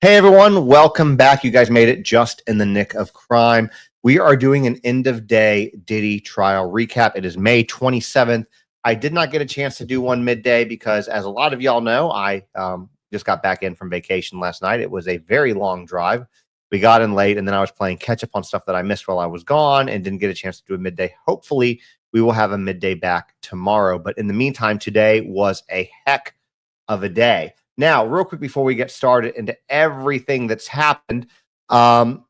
Hey everyone, welcome back. You guys made it just in the nick of crime. We are doing an end of day Diddy trial recap. It is May 27th. I did not get a chance to do one midday because, as a lot of y'all know, I just got back in from vacation last night. It was a very long drive. We got in late, and then I was playing catch up on stuff that I missed while I was gone and didn't get a chance to do a midday. Hopefully, we will have a midday back tomorrow. But in the meantime, today was a heck of a day. Now, real quick before we get started into everything that's happened, for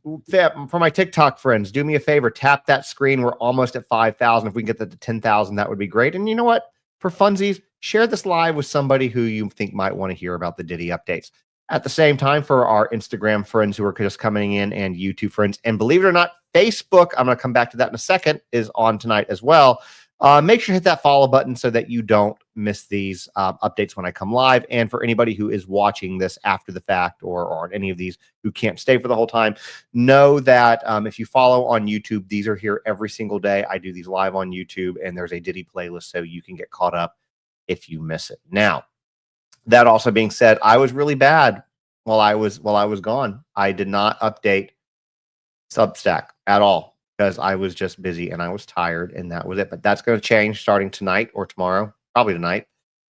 my TikTok friends, do me a favor, tap that screen. We're almost at 5,000. If we can get that to 10,000, that would be great. And you know what? For funsies, share this live with somebody who you think might want to hear about the Diddy updates. At the same time, for our Instagram friends who are just coming in and YouTube friends, and believe it or not, Facebook, I'm going to come back to that in a second, is on tonight as well. Make sure to hit that follow button so that you don't miss these updates when I come live. And for anybody who is watching this after the fact or on any of these who can't stay for the whole time, know that if you follow on YouTube, these are here every single day. I do these live on YouTube, and there's a Diddy playlist so you can get caught up if you miss it. Now, that also being said, I was really bad while I was gone. I did not update Substack at all, because I was just busy and I was tired, and that was it. But that's going to change starting tonight or tomorrow, probably tonight.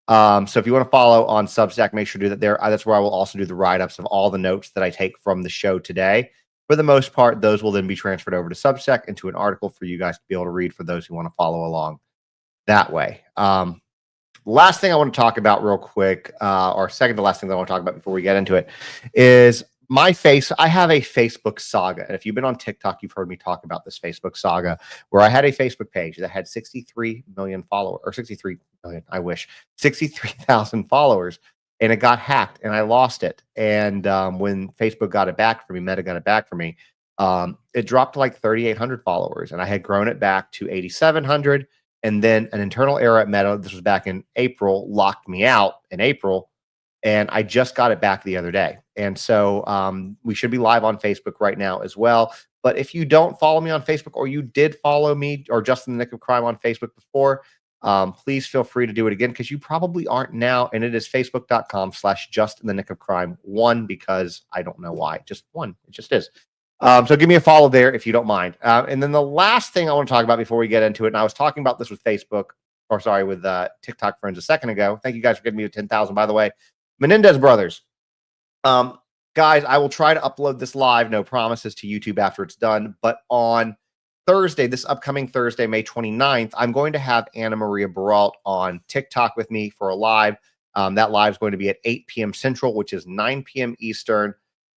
So if you want to follow on Substack, make sure to do that there. That's where I will also do the write-ups of all the notes that I take from the show today. For the most part, those will then be transferred over to Substack into an article for you guys to be able to read for those who want to follow along that way. Last thing I want to talk about real quick, or second to last thing that I want to talk about before we get into it, is I have a Facebook saga. And if you've been on TikTok, you've heard me talk about this Facebook saga where I had a Facebook page that had 63 million followers, or 63 million, 63,000 followers, and it got hacked and I lost it. And when Facebook got it back for me, Meta got it back for me, it dropped to like 3,800 followers, and I had grown it back to 8,700. And then an internal error at Meta, this was back in April, locked me out in April. And I just got it back the other day. And so we should be live on Facebook right now as well. But if you don't follow me on Facebook, or you did follow me or Just in the Nick of Crime on Facebook before, please feel free to do it again, because you probably aren't now. And it is facebook.com/Just in the Nick of Crime 1, because I don't know why. Just one. It just is. So give me a follow there if you don't mind. And then the last thing I want to talk about before we get into it, and I was talking about this with Facebook, or sorry, with TikTok friends a second ago. Thank you guys for giving me 10,000, by the way. Menendez brothers. Guys, I will try to upload this live, no promises, to YouTube after it's done. But on Thursday, this upcoming Thursday, May 29th, I'm going to have Anna Maria Baralt on TikTok with me for a live. That live is going to be at 8 p.m. Central, which is 9 p.m. Eastern,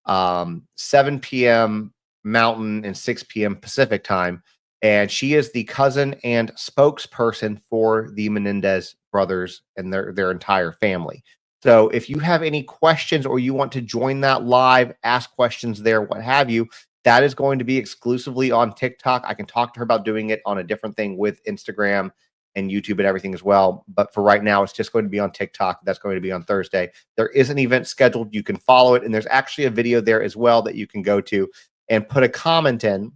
7 p.m. Mountain, and 6 p.m. Pacific time. And she is the cousin and spokesperson for the Menendez brothers and their entire family. So if you have any questions, or you want to join that live, ask questions there, what have you, that is going to be exclusively on TikTok. I can talk to her about doing it on a different thing with Instagram and YouTube and everything as well. But for right now, it's just going to be on TikTok. That's going to be on Thursday. There is an event scheduled. You can follow it. And there's actually a video there as well that you can go to and put a comment in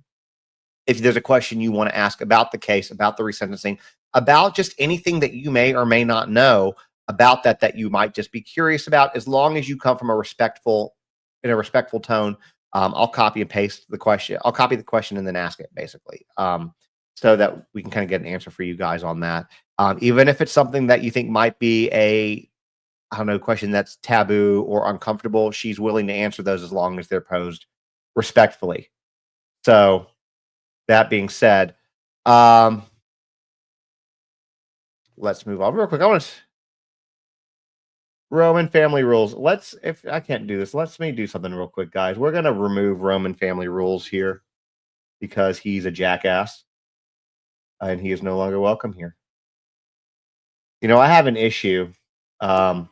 if there's a question you want to ask about the case, about the resentencing, about just anything that you may or may not know about that you might just be curious about. As long as you come from in a respectful tone, I'll copy and paste the question. I'll copy the question and then ask it, basically, so that we can kind of get an answer for you guys on that. Even if it's something that you think might be a question that's taboo or uncomfortable, she's willing to answer those as long as they're posed respectfully. So that being said, let's move on real quick. I want to Roman family rules. If I can't do this, let me do something real quick, guys. We're going to remove Roman family rules here because he's a jackass and he is no longer welcome here. You know, I have an issue. I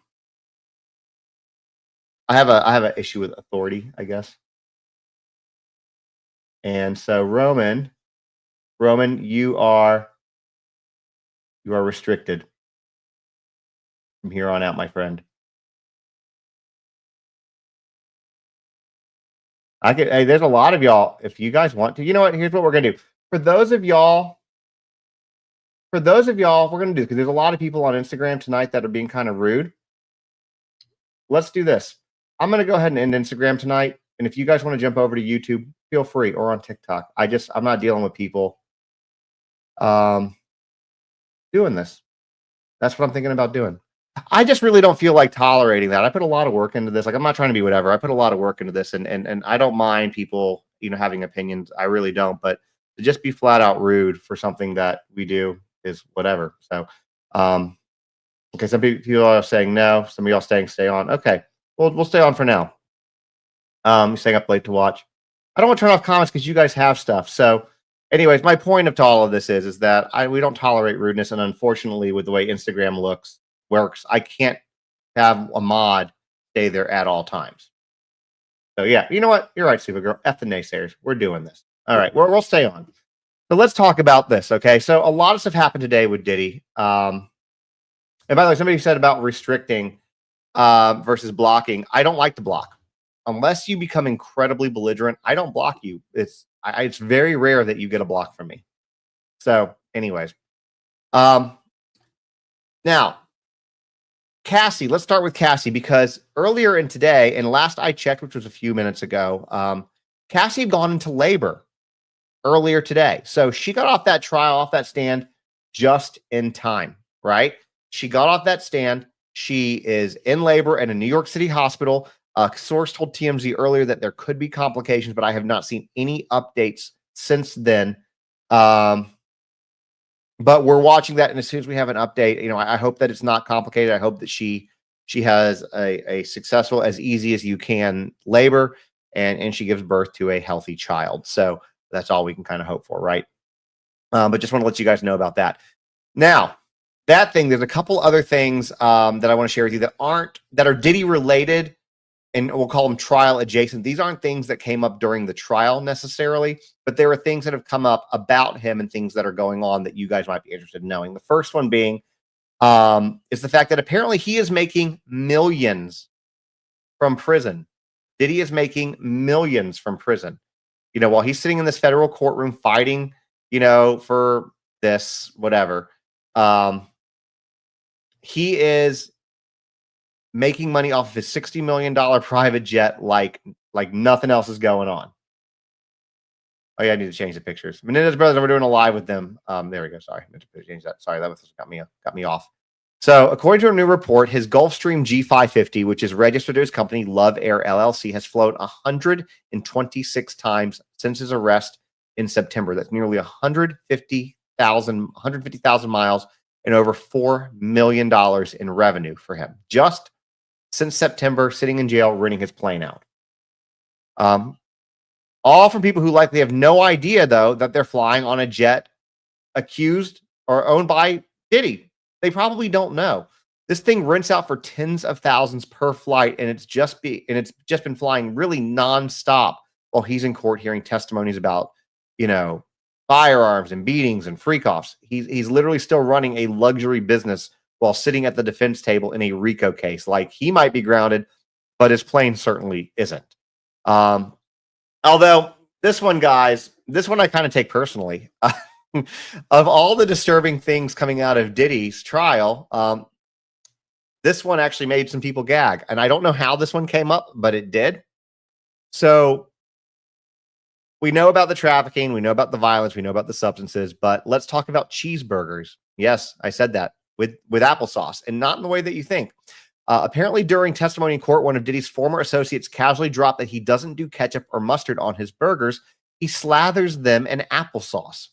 have an issue with authority, I guess. And so Roman, you are restricted from here on out, my friend. There's a lot of y'all. If you guys want to, you know what? Here's what we're gonna do. For those of y'all, we're gonna do this because there's a lot of people on Instagram tonight that are being kind of rude. Let's do this. I'm going to go ahead and end Instagram tonight. And if you guys want to jump over to YouTube, feel free, or on TikTok. I'm not dealing with people doing this. That's what I'm thinking about doing. I just really don't feel like tolerating that. I put a lot of work into this. Like, I'm not trying to be whatever. I put a lot of work into this, and I don't mind people, having opinions. I really don't. But to just be flat out rude for something that we do is whatever. So, okay, some people are saying no. Some of y'all saying stay on. Okay, we'll stay on for now. Staying up late to watch. I don't want to turn off comments because you guys have stuff. So, anyways, my point of all of this is that we don't tolerate rudeness, and unfortunately, with the way Instagram works, I can't have a mod stay there at all times. So yeah, you know what? You're right, Supergirl. F the naysayers. We're doing this. All right, we'll stay on. So let's talk about this. Okay, so a lot of stuff happened today with Diddy. And by the way, somebody said about restricting versus blocking. I don't like to block unless you become incredibly belligerent. I don't block you. It's very rare that you get a block from me. So, anyways, now. Cassie, let's start with Cassie, because earlier in today, and last I checked, which was a few minutes ago, Cassie had gone into labor earlier today. So she got off that trial, off that stand just in time, right? She got off that stand. She is in labor at a New York City hospital. A source told TMZ earlier that there could be complications, but I have not seen any updates since then. But we're watching that, and as soon as we have an update, I hope that it's not complicated. I hope that she has a successful, as easy as you can, labor, and she gives birth to a healthy child. So that's all we can kind of hope for, right? But just want to let you guys know about that. Now, there's a couple other things that I want to share with you that are Diddy related, and we'll call them trial adjacent. These aren't things that came up during the trial necessarily, but there are things that have come up about him and things that are going on that you guys might be interested in knowing. The first one being is the fact that apparently he is making millions from prison. Diddy is making millions from prison. While he's sitting in this federal courtroom fighting, for this, whatever, he is making money off of his $60 million private jet like nothing else is going on. Oh yeah, I need to change the pictures. Menendez brothers, we're doing a live with them. There we go. Sorry, I meant to change that. Sorry, that got me off. So according to a new report, his Gulfstream G550, which is registered to his company Love Air LLC, has flown 126 times since his arrest in September. That's nearly 150,000 miles and over $4 million in revenue for him. Just since September, sitting in jail, renting his plane out. All from people who likely have no idea, though, that they're flying on a jet accused or owned by Diddy. They probably don't know. This thing rents out for tens of thousands per flight, and it's just been flying really nonstop while he's in court hearing testimonies about, firearms and beatings and freak-offs. He's literally still running a luxury business while sitting at the defense table in a RICO case. Like, he might be grounded, but his plane certainly isn't. Although this one, guys, I kind of take personally. Of all the disturbing things coming out of Diddy's trial, this one actually made some people gag. And I don't know how this one came up, but it did. So we know about the trafficking, we know about the violence, we know about the substances, but let's talk about cheeseburgers. Yes, I said that with applesauce, and not in the way that you think. Apparently, during testimony in court, one of Diddy's former associates casually dropped that he doesn't do ketchup or mustard on his burgers. He slathers them in applesauce.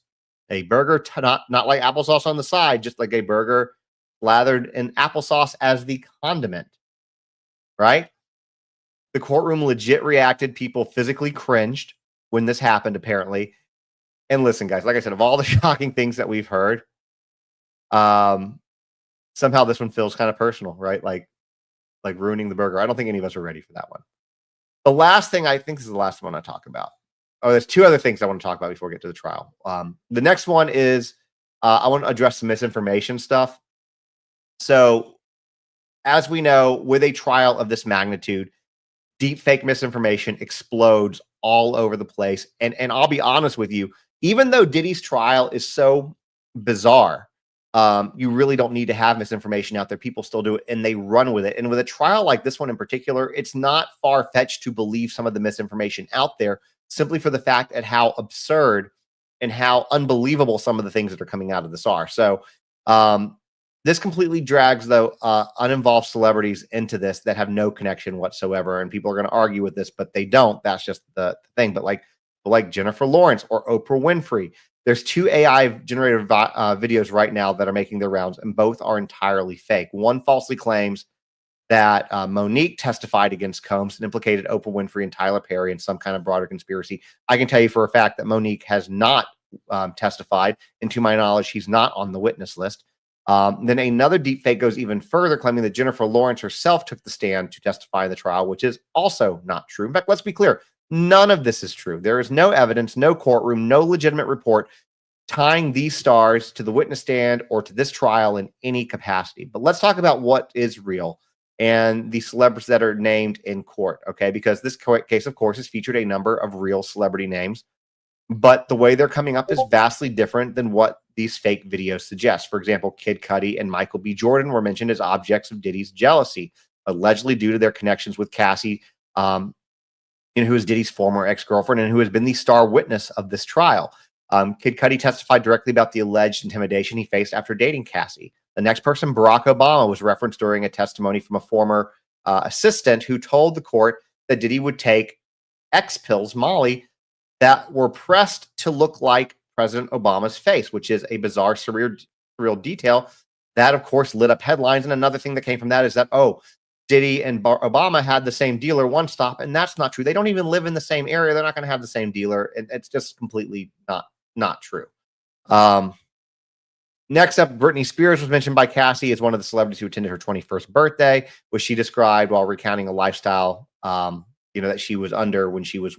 A burger, not like applesauce on the side, just like a burger slathered in applesauce as the condiment, right? The courtroom legit reacted. People physically cringed when this happened, apparently. And listen, guys, like I said, of all the shocking things that we've heard, somehow this one feels kind of personal, right? Like ruining the burger. I don't think any of us are ready for that one. The last thing, I think this is the last one I talk about. Oh, there's two other things I want to talk about before we get to the trial. The next one is I want to address some misinformation stuff. So, as we know, with a trial of this magnitude, deepfake misinformation explodes all over the place. And I'll be honest with you, even though Diddy's trial is so bizarre, You really don't need to have misinformation out there. People still do it and they run with it. And with a trial like this one in particular, it's not far-fetched to believe some of the misinformation out there simply for the fact at how absurd and how unbelievable some of the things that are coming out of this are. So this completely drags, though, uninvolved celebrities into this that have no connection whatsoever. And people are going to argue with this, but they don't. That's just the thing. But like Jennifer Lawrence or Oprah Winfrey, there's 2 AI generated videos right now that are making their rounds, and both are entirely fake. One falsely claims that Monique testified against Combs and implicated Oprah Winfrey and Tyler Perry in some kind of broader conspiracy. I can tell you for a fact that Monique has not testified, and to my knowledge, she's not on the witness list. Then another deepfake goes even further, claiming that Jennifer Lawrence herself took the stand to testify in the trial, which is also not true. In fact, let's be clear. None of this is true. There is no evidence, no courtroom, no legitimate report tying these stars to the witness stand or to this trial in any capacity. But let's talk about what is real and the celebrities that are named in court, okay? Because this case, of course, has featured a number of real celebrity names, but the way they're coming up is vastly different than what these fake videos suggest. For example, Kid Cudi and Michael B. Jordan were mentioned as objects of Diddy's jealousy, allegedly due to their connections with Cassie, who is Diddy's former ex-girlfriend and who has been the star witness of this trial. Kid Cudi testified directly about the alleged intimidation he faced after dating Cassie. The next person, Barack Obama, was referenced during a testimony from a former assistant who told the court that Diddy would take X pills, Molly, that were pressed to look like President Obama's face, which is a bizarre, surreal detail that, of course, lit up headlines. And another thing that came from that is that, Diddy and Obama had the same dealer one stop, and that's not true. They don't even live in the same area. They're not going to have the same dealer. It's just completely not true. Next up, Britney Spears was mentioned by Cassie as one of the celebrities who attended her 21st birthday, which she described while recounting a lifestyle, that she was under when she was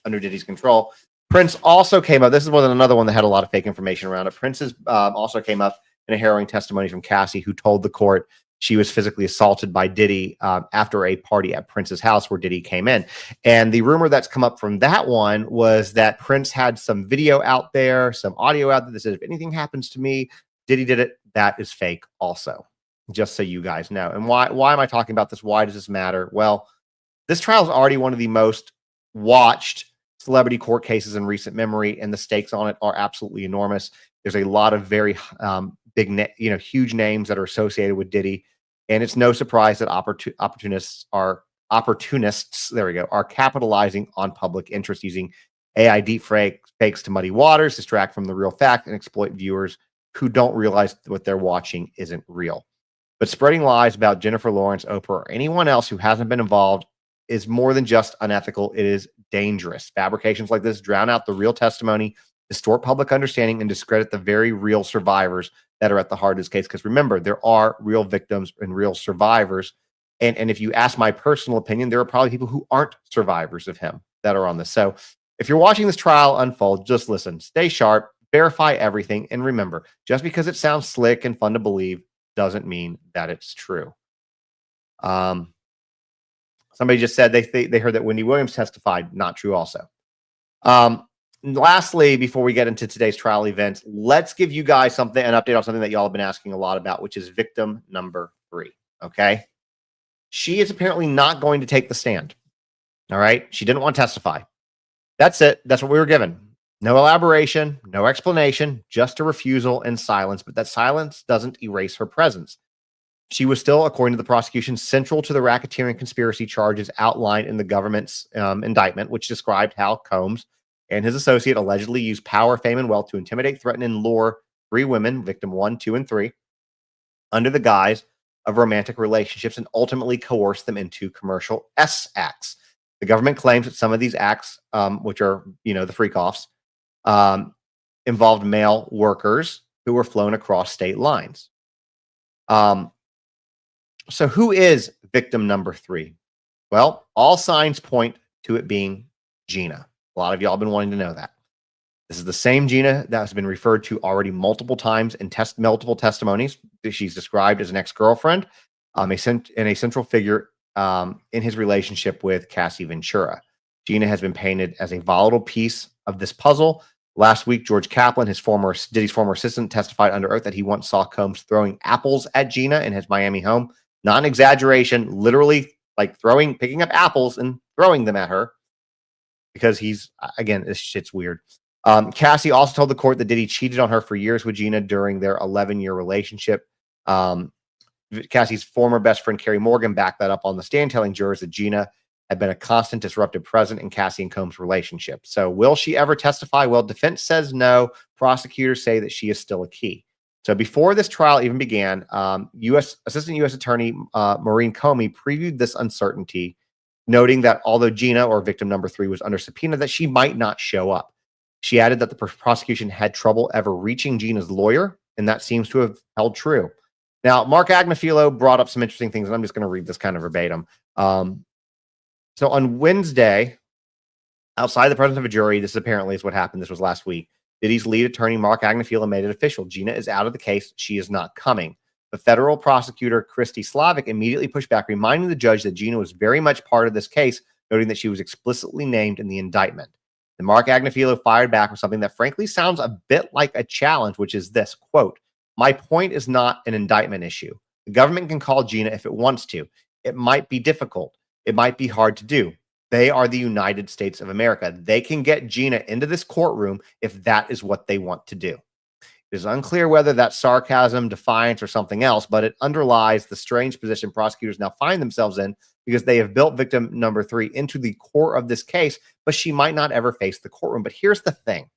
under Diddy's control. Prince also came up. This is another one that had a lot of fake information around it. Prince also came up in a harrowing testimony from Cassie, who told the court she was physically assaulted by Diddy after a party at Prince's house where Diddy came in. And the rumor that's come up from that one was that Prince had some video out there, some audio out there that said, if anything happens to me, Diddy did it. That is fake also, just so you guys know. And why am I talking about this? Why does this matter? Well, this trial is already one of the most watched celebrity court cases in recent memory, and the stakes on it are absolutely enormous. There's a lot of very huge names that are associated with Diddy. And it's no surprise that opportunists are capitalizing on public interest using AI deepfakes to muddy waters, distract from the real fact, and exploit viewers who don't realize what they're watching isn't real. But spreading lies about Jennifer Lawrence, Oprah, or anyone else who hasn't been involved is more than just unethical. It is dangerous. Fabrications like this drown out the real testimony, distort public understanding, and discredit the very real survivors that are at the heart of this case. Because remember, there are real victims and real survivors. And if you ask my personal opinion, there are probably people who aren't survivors of him that are on this. So if you're watching this trial unfold, just listen, stay sharp, verify everything. And remember, just because it sounds slick and fun to believe doesn't mean that it's true. Somebody just said they heard that Wendy Williams testified. Not true also. Lastly, before we get into today's trial event, let's give you guys an update on something that y'all have been asking a lot about, which is victim number 3. Okay. She is apparently not going to take the stand. All right. She didn't want to testify. That's it. That's what we were given. No elaboration, no explanation, just a refusal and silence. But that silence doesn't erase her presence. She was still, according to the prosecution, central to the racketeering conspiracy charges outlined in the government's indictment, which described how Combs and his associate allegedly used power, fame, and wealth to intimidate, threaten, and lure 3 women, victim 1, 2, and 3, under the guise of romantic relationships and ultimately coerce them into commercial acts. The government claims that some of these acts, which are, the freak-offs, involved male workers who were flown across state lines. So who is victim number 3? Well, all signs point to it being Gina. A lot of y'all have been wanting to know that. This is the same Gina that has been referred to already multiple times in multiple testimonies. She's described as an ex-girlfriend, and a central figure in his relationship with Cassie Ventura. Gina has been painted as a volatile piece of this puzzle, Last week, George Kaplan, Diddy's former assistant, testified under oath that he once saw Combs throwing apples at Gina in his Miami home. Not an exaggeration, literally like picking up apples and throwing them at her, because this shit's weird. Cassie also told the court that Diddy cheated on her for years with Gina during their 11-year relationship. Cassie's former best friend, Carrie Morgan, backed that up on the stand, telling jurors that Gina had been a constant disruptive presence in Cassie and Combs' relationship. So will she ever testify? Well, defense says no. Prosecutors say that she is still a key. So before this trial even began, Assistant U.S. Attorney Maureen Comey previewed this uncertainty, noting that although Gina, or victim number 3, was under subpoena, that she might not show up. She added that the prosecution had trouble ever reaching Gina's lawyer, and that seems to have held true. Now, Mark Agnifilo brought up some interesting things, and I'm just going to read this kind of verbatim. So on Wednesday, outside the presence of a jury, this apparently is what happened. This was last week. Diddy's lead attorney, Mark Agnifilo, made it official. Gina is out of the case. She is not coming. The federal prosecutor, Christy Slavic, immediately pushed back, reminding the judge that Gina was very much part of this case, noting that she was explicitly named in the indictment. And Mark Agnifilo fired back with something that frankly sounds a bit like a challenge, which is this, quote, "My point is not an indictment issue. The government can call Gina if it wants to. It might be difficult. It might be hard to do. They are the United States of America. They can get Gina into this courtroom if that is what they want to do." It is unclear whether that's sarcasm, defiance, or something else, but it underlies the strange position prosecutors now find themselves in, because they have built victim number 3 into the core of this case, but she might not ever face the courtroom. But here's the thing.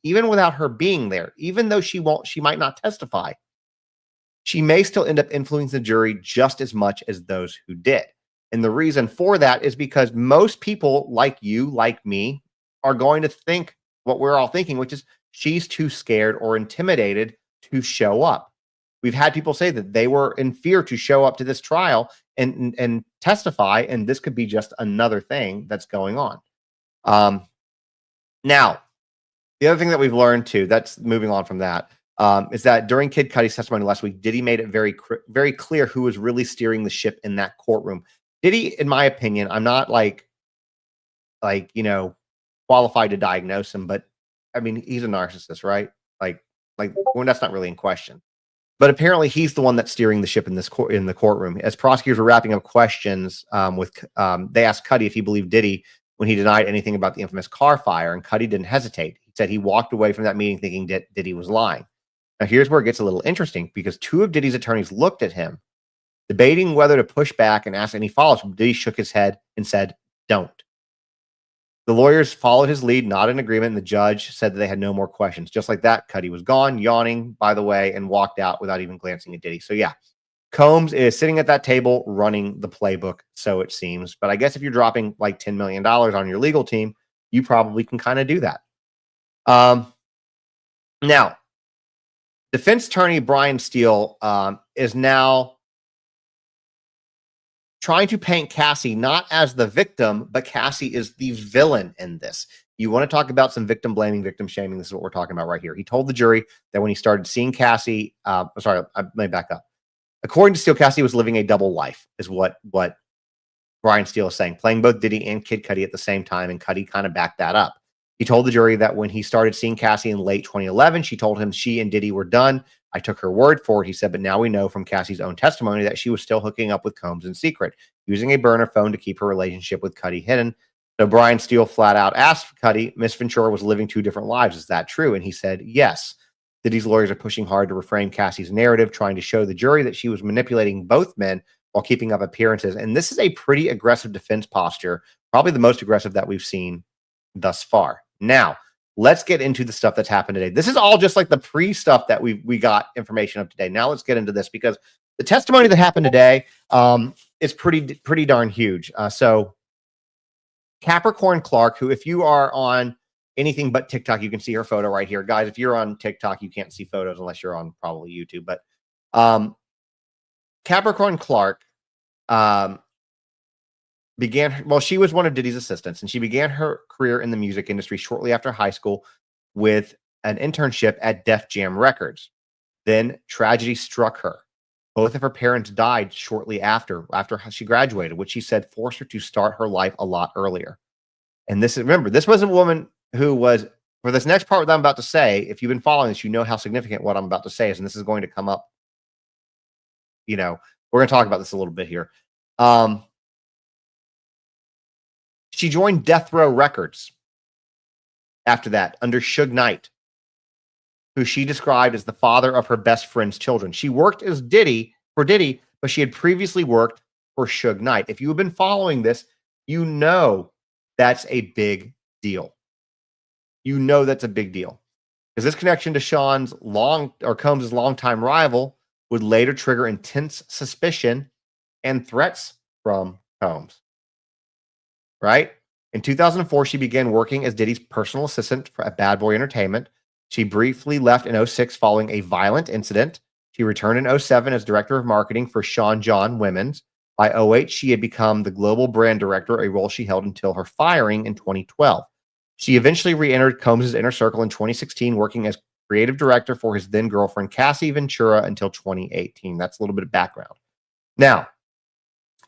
Even without her being there, even though she might not testify, she may still end up influencing the jury just as much as those who did. And the reason for that is because most people like you, like me, are going to think what we're all thinking, which is she's too scared or intimidated to show up. We've had people say that they were in fear to show up to this trial and testify, and this could be just another thing that's going on. Now, the other thing that we've learned too, that's moving on from that, is that during Kid Cudi's testimony last week, Diddy made it very clear who was really steering the ship in that courtroom. Diddy, in my opinion, I'm not qualified to diagnose him, but I mean, he's a narcissist, right? Well, that's not really in question. But apparently, he's the one that's steering the ship in the courtroom. As prosecutors were wrapping up questions, they asked Cuddy if he believed Diddy when he denied anything about the infamous car fire, and Cuddy didn't hesitate. He said he walked away from that meeting thinking that Diddy was lying. Now, here's where it gets a little interesting, because 2 of Diddy's attorneys looked at him, debating whether to push back and ask any follow-ups. Diddy shook his head and said, "Don't." The lawyers followed his lead, not in agreement, and the judge said that they had no more questions. Just like that, Cuddy was gone, yawning, by the way, and walked out without even glancing at Diddy. So yeah, Combs is sitting at that table running the playbook, so it seems. But I guess if you're dropping like $10 million on your legal team, you probably can kind of do that. Now, defense attorney Brian Steele is now trying to paint Cassie not as the victim, but Cassie is the villain in this. You want to talk about some victim blaming, victim shaming, this is what we're talking about right here. He told the jury that when he started seeing Cassie, let me back up. According to Steele, Cassie was living a double life, is what Brian Steele is saying, playing both Diddy and Kid Cudi at the same time, and Cudi kind of backed that up. He told the jury that when he started seeing Cassie in late 2011, she told him she and Diddy were done. I took her word for it, he said, but now we know from Cassie's own testimony that she was still hooking up with Combs in secret, using a burner phone to keep her relationship with Cudi hidden. So Brian Steele flat out asked Cudi, Miss Ventura was living 2 different lives. Is that true? And he said, yes. Diddy's lawyers are pushing hard to reframe Cassie's narrative, trying to show the jury that she was manipulating both men while keeping up appearances. And this is a pretty aggressive defense posture, probably the most aggressive that we've seen thus far. Now, let's get into the stuff that's happened today. This is all just like the pre-stuff that we got information of today. Now let's get into this, because the testimony that happened today is pretty darn huge. So Capricorn Clark, who, if you are on anything but TikTok, you can see her photo right here. Guys, if you're on TikTok, you can't see photos unless you're on probably YouTube. But Capricorn Clark she was one of Diddy's assistants, and she began her career in the music industry shortly after high school with an internship at Def Jam Records. Then tragedy struck her. Both of her parents died shortly after she graduated, which she said forced her to start her life a lot earlier. And this was a woman who was, for this next part that I'm about to say, if you've been following this, you know how significant what I'm about to say is, and this is going to come up. We're going to talk about this a little bit here. She joined Death Row Records after that under Suge Knight, who she described as the father of her best friend's children. She worked as Diddy, but she had previously worked for Suge Knight. If you have been following this, you know that's a big deal. You know that's a big deal. Because this connection to Combs' longtime rival would later trigger intense suspicion and threats from Combs. Right? In 2004, she began working as Diddy's personal assistant at Bad Boy Entertainment. She briefly left in 2006 following a violent incident. She returned in 2007 as director of marketing for Sean John Women's. By 2008, she had become the global brand director, a role she held until her firing in 2012. She eventually re-entered Combs' inner circle in 2016, working as creative director for his then girlfriend Cassie Ventura until 2018. That's a little bit of background. Now,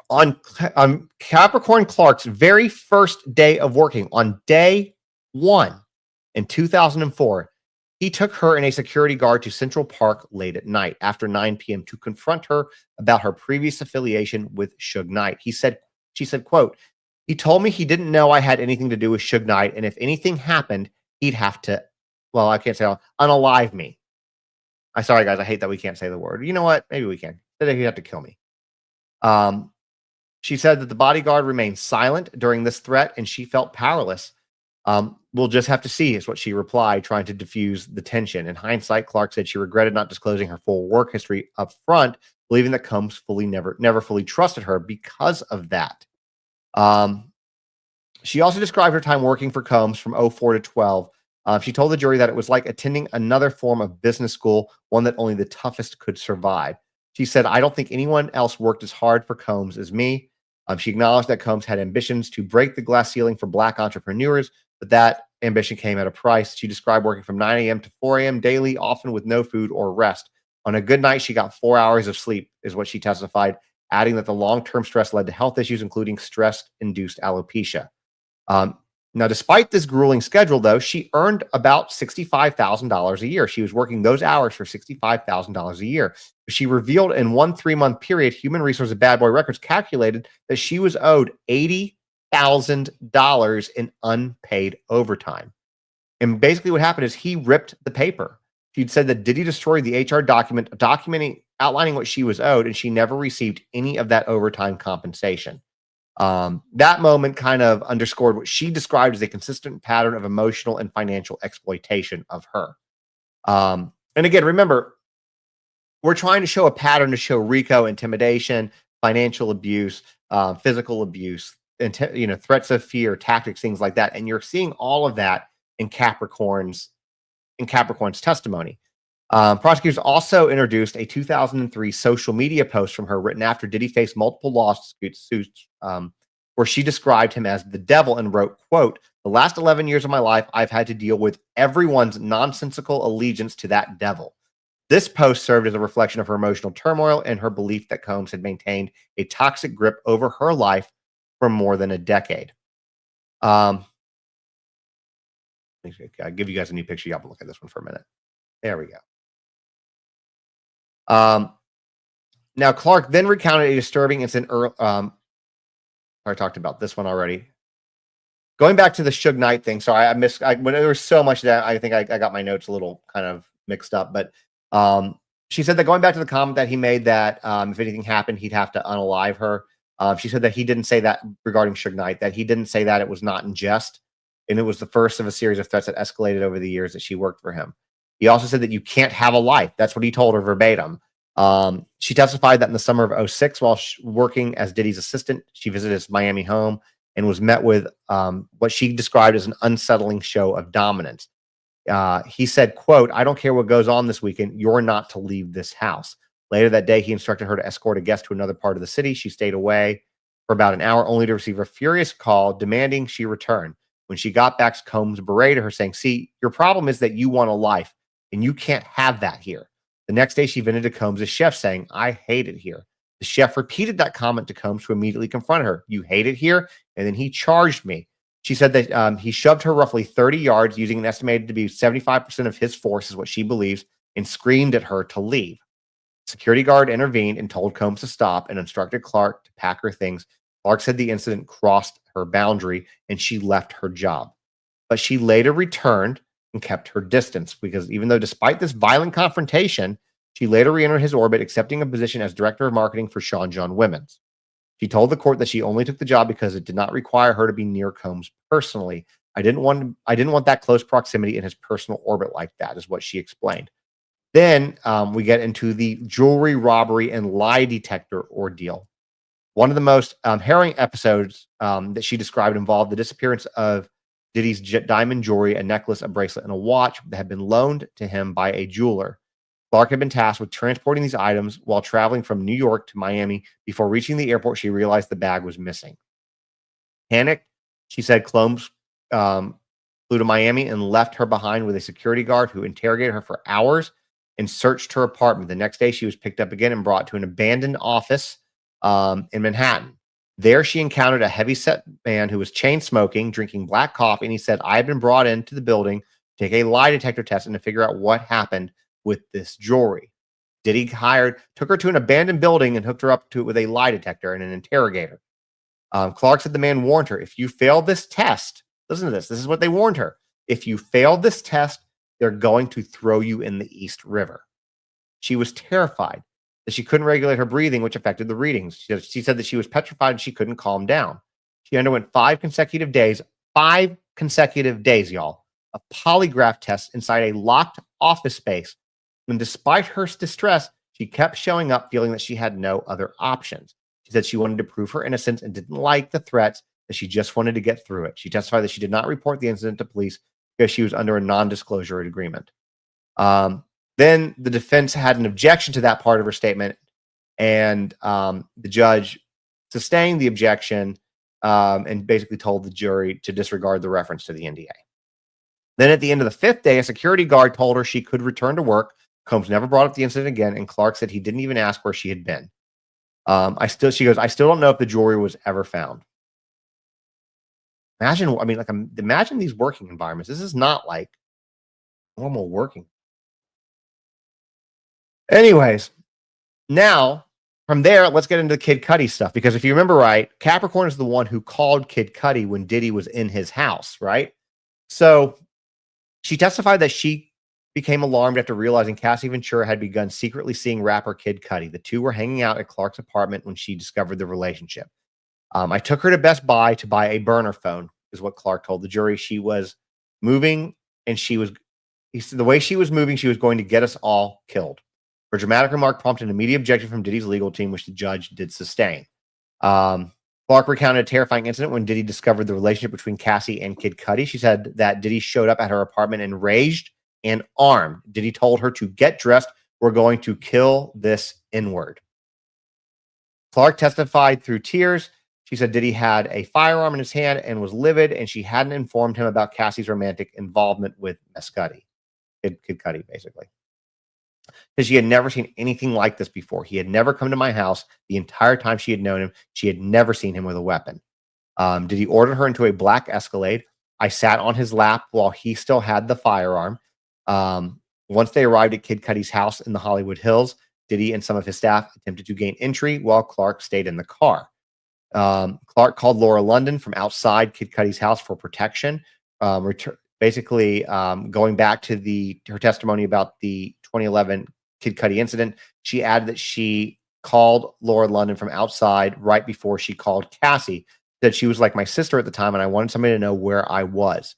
on Capricorn Clark's very first day of working, on day 1 in 2004, he took her and a security guard to Central Park late at night after 9 p.m. to confront her about her previous affiliation with Suge Knight. She said, quote, "He told me he didn't know I had anything to do with Suge Knight, and if anything happened, he'd have to, I can't say unalive me." I'm sorry, guys. I hate that we can't say the word. You know what? Maybe we can. He'd have to kill me. She said that the bodyguard remained silent during this threat, and she felt powerless. We'll just have to see, is what she replied, trying to diffuse the tension. In hindsight, Clark said she regretted not disclosing her full work history up front, believing that Combs never fully trusted her because of that. She also described her time working for Combs from 2004 to 2012. She told the jury that it was like attending another form of business school, one that only the toughest could survive. She said, "I don't think anyone else worked as hard for Combs as me." She acknowledged that Combs had ambitions to break the glass ceiling for Black entrepreneurs, but that ambition came at a price. She described working from 9 a.m. to 4 a.m. daily, often with no food or rest. On a good night, she got 4 hours of sleep, is what she testified, adding that the long-term stress led to health issues, including stress-induced alopecia. Now, despite this grueling schedule, though, she earned about $65,000 a year. She was working those hours for $65,000 a year. She revealed in one 3-month period, Human Resources Bad Boy Records calculated that she was owed $80,000 in unpaid overtime. And basically what happened is he ripped the paper. She'd said that Diddy destroyed the HR document outlining what she was owed, and she never received any of that overtime compensation. That moment kind of underscored what she described as a consistent pattern of emotional and financial exploitation of her. And again, remember, we're trying to show a pattern to show RICO, intimidation, financial abuse, physical abuse, threats of fear, tactics, things like that. And you're seeing all of that in Capricorn's testimony. Prosecutors also introduced a 2003 social media post from her written after Diddy faced multiple lawsuits, where she described him as the devil and wrote, quote, "The last 11 years of my life, I've had to deal with everyone's nonsensical allegiance to that devil." This post served as a reflection of her emotional turmoil and her belief that Combs had maintained a toxic grip over her life for more than a decade. I'll give you guys a new picture. Y'all look at this one for a minute. There we go. Now, Clark then recounted a disturbing incident. I talked about this one already. Going back to the Suge Knight thing. Sorry, when there was so much that I think I got my notes a little kind of mixed up. But she said that going back to the comment that he made that if anything happened, he'd have to unalive her. She said that he didn't say that regarding Suge Knight, that he didn't say that, it was not in jest. And it was the first of a series of threats that escalated over the years that she worked for him. He also said that you can't have a life. That's what he told her verbatim. She testified that in the summer of 2006, while working as Diddy's assistant, she visited his Miami home and was met with what she described as an unsettling show of dominance. He said, quote, "I don't care what goes on this weekend. You're not to leave this house." Later that day, he instructed her to escort a guest to another part of the city. She stayed away for about an hour, only to receive a furious call demanding she return. When she got back, Combs berated her, saying, "See, your problem is that you want a life, and you can't have that here." The next day, she vented to Combs' chef, saying, "I hate it here." The chef repeated that comment to Combs, who immediately confronted her. "You hate it here?" And then he charged me. She said that he shoved her roughly 30 yards using an estimated to be 75% of his force, is what she believes, and screamed at her to leave. Security guard intervened and told Combs to stop and instructed Clark to pack her things. Clark said the incident crossed her boundary and she left her job. But she later returned and kept her distance because even though despite this violent confrontation, she later re-entered his orbit, accepting a position as director of marketing for Sean John Women's. She told the court that she only took the job because it did not require her to be near Combs personally. I didn't want that close proximity in his personal orbit like that, is what she explained. Then we get into the jewelry robbery and lie detector ordeal. One of the most harrowing episodes that she described involved the disappearance of Diddy's diamond jewelry, a necklace, a bracelet, and a watch that had been loaned to him by a jeweler. Clark had been tasked with transporting these items while traveling from New York to Miami. Before reaching the airport, she realized the bag was missing. Panicked, she said Combs flew to Miami and left her behind with a security guard who interrogated her for hours and searched her apartment. The next day, she was picked up again and brought to an abandoned office in Manhattan. There, she encountered a heavy-set man who was chain smoking, drinking black coffee, and he said, "I have been brought into the building to take a lie detector test and to figure out what happened with this jewelry." Diddy took her to an abandoned building and hooked her up to it with a lie detector and an interrogator. Clark said the man warned her, "If you fail this test," listen to this. This is what they warned her. "If you fail this test, they're going to throw you in the East River." She was terrified that she couldn't regulate her breathing, which affected the readings. She said that she was petrified and she couldn't calm down. She underwent 5 consecutive days, y'all, of polygraph tests inside a locked office space. And despite her distress, she kept showing up feeling that she had no other options. She said she wanted to prove her innocence and didn't like the threats, that she just wanted to get through it. She testified that she did not report the incident to police because she was under a non-disclosure agreement. Then the defense had an objection to that part of her statement, and the judge sustained the objection and basically told the jury to disregard the reference to the NDA. Then at the end of the 5th day, a security guard told her she could return to work. Combs never brought up the incident again, and Clark said he didn't even ask where she had been. She goes, "I still don't know if the jewelry was ever found." Imagine these working environments. This is not like normal working. Anyways, now from there, let's get into Kid Cudi stuff, because if you remember right, Capricorn is the one who called Kid Cudi when Diddy was in his house, right? So she testified that she became alarmed after realizing Cassie Ventura had begun secretly seeing rapper Kid Cudi. The two were hanging out at Clark's apartment when she discovered the relationship. "I took her to Best Buy to buy a burner phone," is what Clark told the jury. "She was moving, and the way she was moving, she was going to get us all killed." Her dramatic remark prompted an immediate objection from Diddy's legal team, which the judge did sustain. Clark recounted a terrifying incident when Diddy discovered the relationship between Cassie and Kid Cudi. She said that Diddy showed up at her apartment enraged and armed. Diddy told her to get dressed. "We're going to kill this N-word." Clark testified through tears. She said Diddy had a firearm in his hand and was livid, and she hadn't informed him about Cassie's romantic involvement with Cuddy. Kid Cudi, basically. Because she had never seen anything like this before. He had never come to my house the entire time she had known him. She had never seen him with a weapon. Diddy ordered her into a black Escalade. I sat on his lap while he still had the firearm. Once they arrived at Kid Cudi's house in the Hollywood Hills, Diddy and some of his staff attempted to gain entry while Clark stayed in the car. Clark called Laura London from outside Kid Cudi's house for protection. Going back to her testimony about the 2011 Kid Cudi incident, she added that she called Laura London from outside right before she called Cassie. That she was like my sister at the time, and I wanted somebody to know where I was.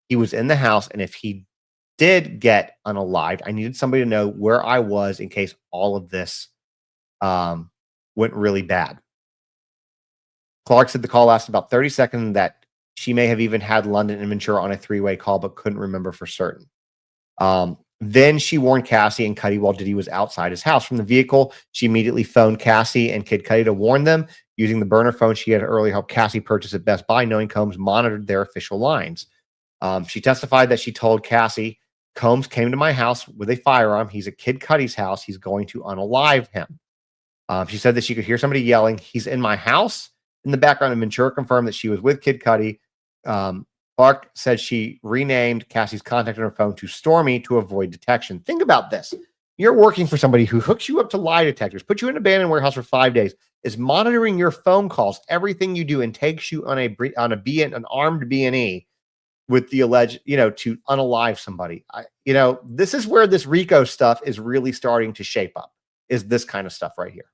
He was in the house, and if he did get unalived, I needed somebody to know where I was in case all of this went really bad. Clark said the call lasted about 30 seconds, that she may have even had London and Ventura on a 3-way call, but couldn't remember for certain. Then she warned Cassie and Cuddy while Diddy was outside his house. From the vehicle, she immediately phoned Cassie and Kid Cudi to warn them using the burner phone she had earlier helped Cassie purchase at Best Buy, knowing Combs monitored their official lines. She testified that she told Cassie, "Combs came to my house with a firearm. He's at Kid Cudi's house. He's going to unalive him." She said that she could hear somebody yelling, "He's in my house," in the background, and Ventura confirmed that she was with Kid Cudi. Clark said she renamed Cassie's contact on her phone to Stormy to avoid detection. Think about this. You're working for somebody who hooks you up to lie detectors, puts you in an abandoned warehouse for 5 days, is monitoring your phone calls, everything you do, and takes you on an armed B&E with the alleged, to unalive somebody. This is where this RICO stuff is really starting to shape up, is this kind of stuff right here.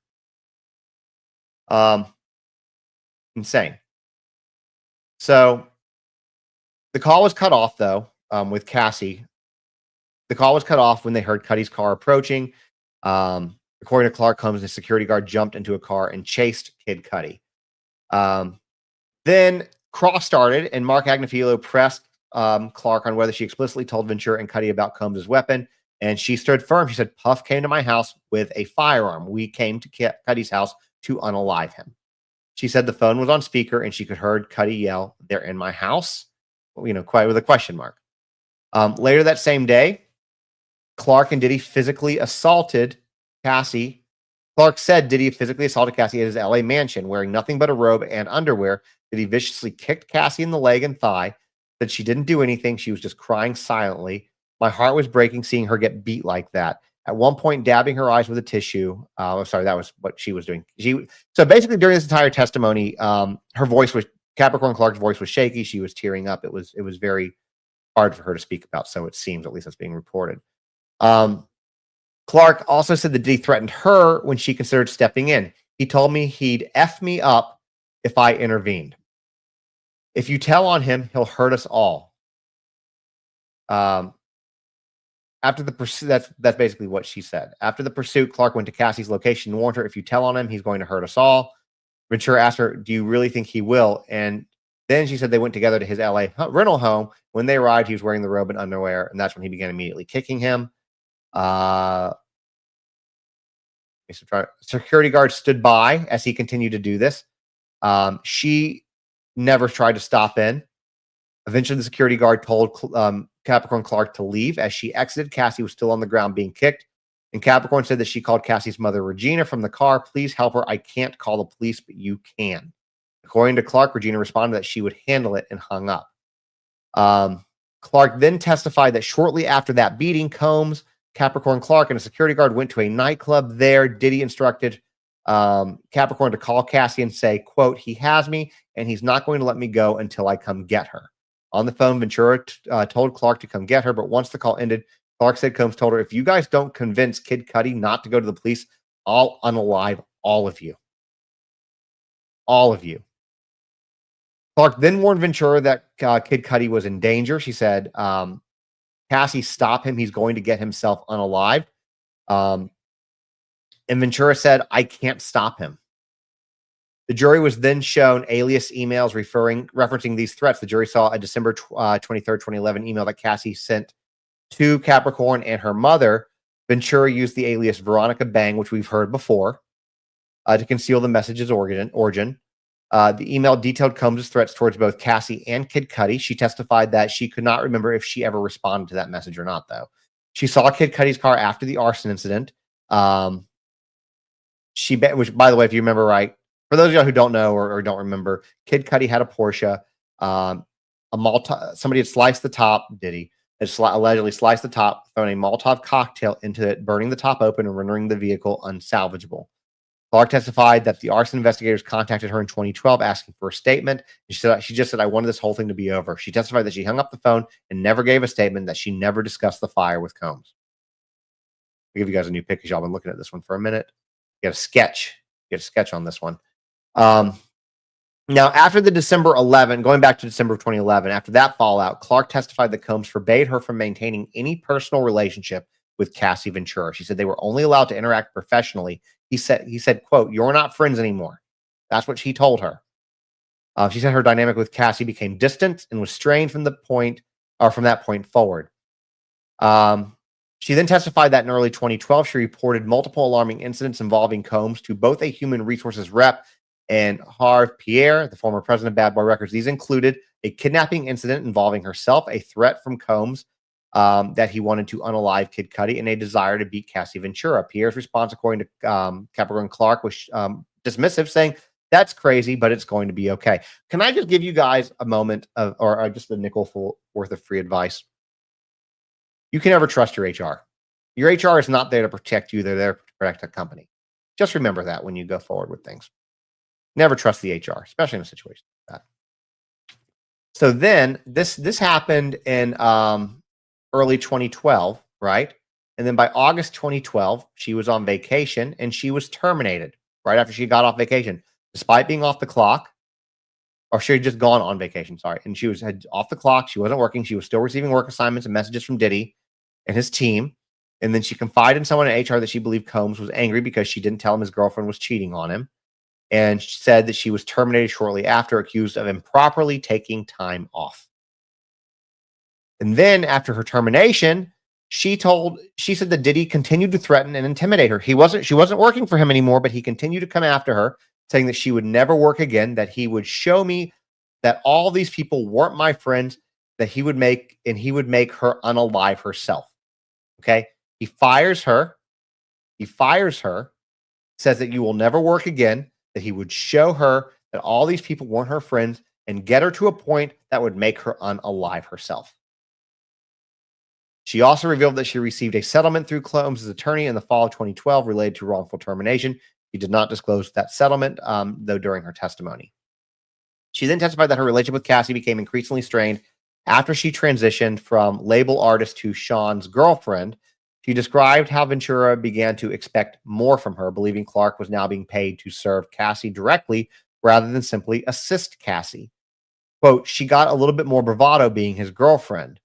Insane. So the call was cut off, though, with Cassie. The call was cut off when they heard Cuddy's car approaching. According to Clark, Combs, the security guard jumped into a car and chased Kid Cudi. Then Cross started, and Mark Agnifilo pressed Clark on whether she explicitly told Ventura and Cuddy about Combs' weapon, and she stood firm. She said, Puff came to my house with a firearm. We came to Cuddy's house to unalive him. She said the phone was on speaker, and she could heard Cuddy yell, "They're in my house," quite with a question mark. Later that same day, Clark and Diddy physically assaulted Cassie. Clark said Diddy physically assaulted Cassie at his LA mansion, wearing nothing but a robe and underwear. Diddy viciously kicked Cassie in the leg and thigh, said she didn't do anything. She was just crying silently. My heart was breaking seeing her get beat like that. At one point, dabbing her eyes with a tissue. That was what she was doing. So basically, during this entire testimony, Capricorn Clark's voice was shaky. She was tearing up. It was very hard for her to speak about. So it seems, at least that's being reported. Clark also said that Diddy threatened her when she considered stepping in. He told me he'd F me up if I intervened. If you tell on him, he'll hurt us all. After the pursuit, that's basically what she said. After the pursuit, Clark went to Cassie's location and warned her, if you tell on him, he's going to hurt us all. Ventura asked her, do you really think he will? And then she said they went together to his LA rental home. When they arrived, he was wearing the robe and underwear, and that's when he began immediately kicking him. Security guard stood by as he continued to do this. She never tried to stop in. Eventually, the security guard told Capricorn Clark to leave. As she exited, Cassie was still on the ground being kicked. And Capricorn said that she called Cassie's mother, Regina, from the car. Please help her. I can't call the police, but you can. According to Clark, Regina responded that she would handle it and hung up. Clark then testified that shortly after that beating, Combs, Capricorn Clark, and a security guard went to a nightclub there. Diddy instructed Capricorn to call Cassie and say, quote, he has me and he's not going to let me go until I come get her. On the phone, Ventura told Clark to come get her, but once the call ended, Clark said Combs told her, if you guys don't convince Kid Cudi not to go to the police, I'll unalive all of you. All of you. Clark then warned Ventura that Kid Cudi was in danger. She said, Cassie, stop him. He's going to get himself unalived. And Ventura said, I can't stop him. The jury was then shown alias emails referencing these threats. The jury saw a December 23rd, 2011 email that Cassie sent to Capricorn and her mother. Ventura used the alias Veronica Bang, which we've heard before, to conceal the message's origin. The email detailed Combs' threats towards both Cassie and Kid Cudi. She testified that she could not remember if she ever responded to that message or not, though. She saw Kid Cudi's car after the arson incident. Which, by the way, if you remember right, for those of you who don't know or don't remember, Kid Cudi had a Porsche. Somebody had sliced the top. Diddy had allegedly sliced the top, thrown a Molotov cocktail into it, burning the top open and rendering the vehicle unsalvageable. Clark testified that the arson investigators contacted her in 2012 asking for a statement. She just said, I wanted this whole thing to be over. She testified that she hung up the phone and never gave a statement, that she never discussed the fire with Combs. I'll give you guys a new pic because y'all been looking at this one for a minute. Get a sketch on this one. Now, after the December 11, going back to December of 2011, after that fallout, Clark testified that Combs forbade her from maintaining any personal relationship with Cassie Ventura. She said they were only allowed to interact professionally. He said, quote, you're not friends anymore. That's what she told her. She said her dynamic with Cassie became distant and was strained from that point forward. She then testified that in early 2012, she reported multiple alarming incidents involving Combs to both a human resources rep and Harve Pierre, the former president of Bad Boy Records. These included a kidnapping incident involving herself, a threat from Combs that he wanted to unalive Kid Cudi, and a desire to beat Cassie Ventura. Pierre's response, according to Capricorn Clark, was dismissive, saying That's crazy, but it's going to be okay. Can I just give you guys a moment of, or just a nickel full worth of free advice? You can never trust your HR. Your HR is not there to protect you. They're there to protect the company. Just remember that when you go forward with things. Never trust the HR, especially in a situation like that. So then this happened in early 2012, right? And then by August 2012, she was on vacation and she was terminated right after she got off vacation, despite being off the clock. Or she had just gone on vacation, sorry. And she was had off the clock. She wasn't working. She was still receiving work assignments and messages from Diddy and his team. And then she confided in someone in HR that she believed Combs was angry because she didn't tell him his girlfriend was cheating on him. And she said that she was terminated shortly after, accused of improperly taking time off. And then after her termination, she said that Diddy continued to threaten and intimidate her. She wasn't working for him anymore, but he continued to come after her, saying that she would never work again, that he would show me that all these people weren't my friends, that he would make her unalive herself. Okay. He fires her, says that you will never work again, that he would show her that all these people weren't her friends and get her to a point that would make her unalive herself. She also revealed that she received a settlement through Combs' attorney in the fall of 2012 related to wrongful termination. She did not disclose that settlement, though, during her testimony. She then testified that her relationship with Cassie became increasingly strained after she transitioned from label artist to Sean's girlfriend. She described how Ventura began to expect more from her, believing Clark was now being paid to serve Cassie directly rather than simply assist Cassie. Quote, she got a little bit more bravado being his girlfriend,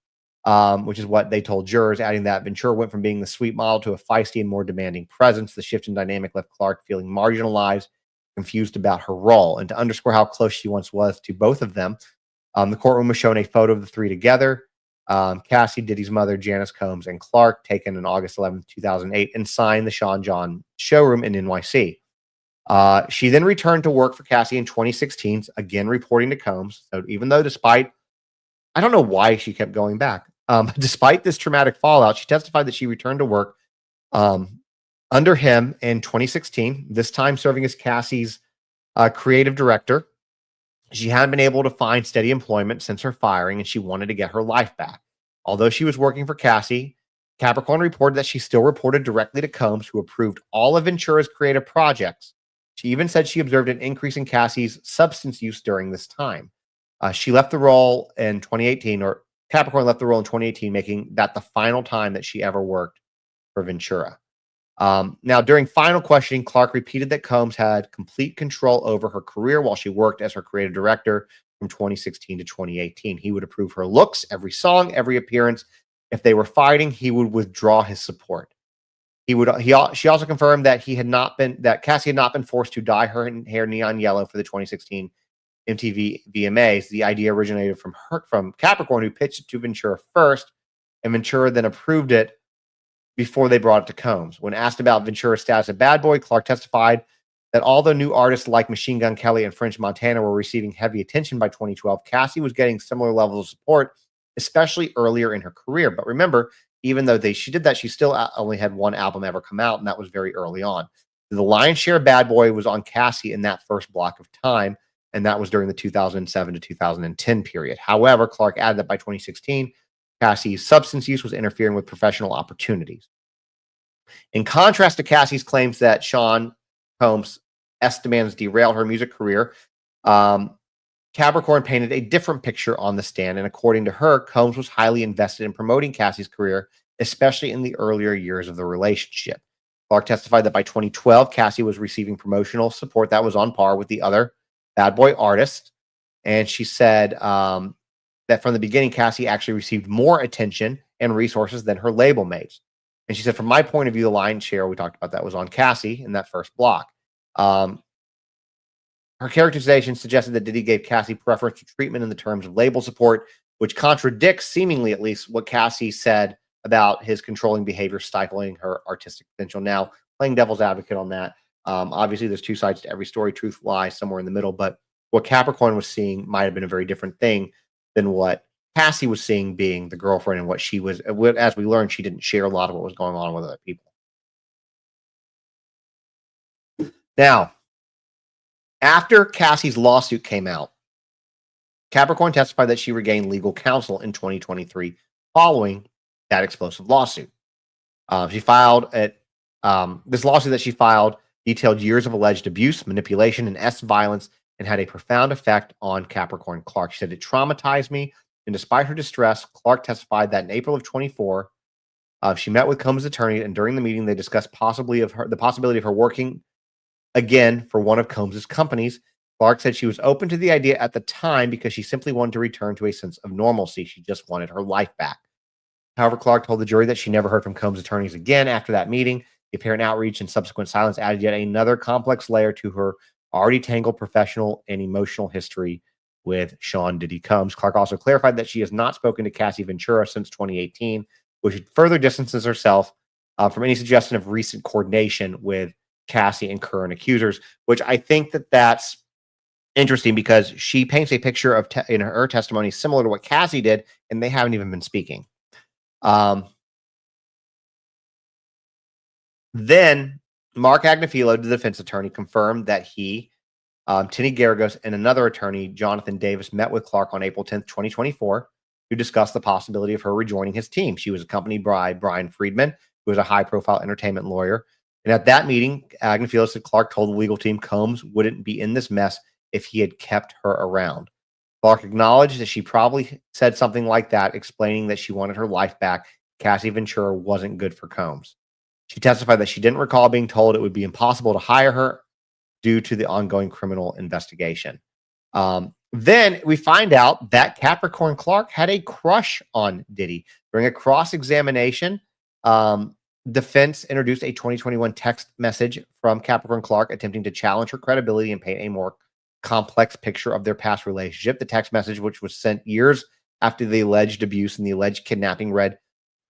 which is what they told jurors, adding that Ventura went from being the sweet model to a feisty and more demanding presence. The shift in dynamic left Clark feeling marginalized, confused about her role. And to underscore how close she once was to both of them, the courtroom was shown a photo of the three together. Cassie, Diddy's mother, Janice Combs, and Clark, taken on August 11th, 2008, and signed the Sean John showroom in NYC. She then returned to work for Cassie in 2016, again reporting to Combs. So even though I don't know why she kept going back. Despite this traumatic fallout, she testified that she returned to work under him in 2016, this time serving as Cassie's creative director. She hadn't been able to find steady employment since her firing, and she wanted to get her life back. Although she was working for Cassie, Capricorn reported that she still reported directly to Combs, who approved all of Ventura's creative projects. She even said she observed an increase in Cassie's substance use during this time. She left the role in 2018, or Capricorn left the role in 2018, making that the final time that she ever worked for Ventura. Now, during final questioning, Clark repeated that Combs had complete control over her career while she worked as her creative director from 2016 to 2018. He would approve her looks, every song, every appearance. If they were fighting, he would withdraw his support. She also confirmed that Cassie had not been forced to dye her hair neon yellow for the 2016 MTV VMAs. The idea originated from Capricorn, who pitched it to Ventura first, and Ventura then approved it before they brought it to Combs. When asked about Ventura's status as bad boy, Clark testified that although new artists like Machine Gun Kelly and French Montana were receiving heavy attention by 2012, Cassie was getting similar levels of support, especially earlier in her career. But remember, even though she did that, she still only had one album ever come out, and that was very early on. The lion's share of Bad Boy was on Cassie in that first block of time, and that was during the 2007 to 2010 period. However, Clark added that by 2016, Cassie's substance use was interfering with professional opportunities. In contrast to Cassie's claims that Sean Combs' demands derailed her music career, Capricorn painted a different picture on the stand, and according to her, Combs was highly invested in promoting Cassie's career, especially in the earlier years of the relationship. Clark testified that by 2012, Cassie was receiving promotional support that was on par with the other Bad Boy artists, and she said that from the beginning, Cassie actually received more attention and resources than her label mates. And she said, from my point of view, the lion's share, we talked about that, was on Cassie in that first block. Her characterization suggested that Diddy gave Cassie preferential treatment in the terms of label support, which contradicts, seemingly at least, what Cassie said about his controlling behavior stifling her artistic potential. Now, playing devil's advocate on that, obviously there's two sides to every story. Truth lies somewhere in the middle, but what Capricorn was seeing might have been a very different thing than what Cassie was seeing, being the girlfriend, and what she was, as we learned, she didn't share a lot of what was going on with other people. Now, After Cassie's lawsuit came out, Capricorn testified that she regained legal counsel in 2023 following that explosive lawsuit. She filed this lawsuit that she filed detailed years of alleged abuse, manipulation, and violence, and had a profound effect on Capricorn Clark. She said, "It traumatized me, and despite her distress, Clark testified that in April of 24, she met with Combs' attorney, and during the meeting, they discussed the possibility of her working again for one of Combs' companies. Clark said she was open to the idea at the time because she simply wanted to return to a sense of normalcy. She just wanted her life back. However, Clark told the jury that she never heard from Combs' attorneys again after that meeting. The apparent outreach and subsequent silence added yet another complex layer to her already tangled professional and emotional history with Sean Diddy Combs. Clark also clarified that she has not spoken to Cassie Ventura since 2018, which further distances herself from any suggestion of recent coordination with Cassie and current accusers, which I think that's interesting because she paints a picture of in her testimony similar to what Cassie did, and they haven't even been speaking. Then Mark Agnifilo, the defense attorney, confirmed that he, Tinny Garagos, and another attorney, Jonathan Davis, met with Clark on April 10th, 2024, to discuss the possibility of her rejoining his team. She was accompanied by Brian Friedman, who is a high-profile entertainment lawyer. And at that meeting, Agnifilo said Clark told the legal team Combs wouldn't be in this mess if he had kept her around. Clark acknowledged that she probably said something like that, explaining that she wanted her life back. Cassie Ventura wasn't good for Combs. She testified that she didn't recall being told it would be impossible to hire her due to the ongoing criminal investigation. Then we find out that Capricorn Clark had a crush on Diddy. During a cross-examination, defense introduced a 2021 text message from Capricorn Clark attempting to challenge her credibility and paint a more complex picture of their past relationship. The text message, which was sent years after the alleged abuse and the alleged kidnapping, read,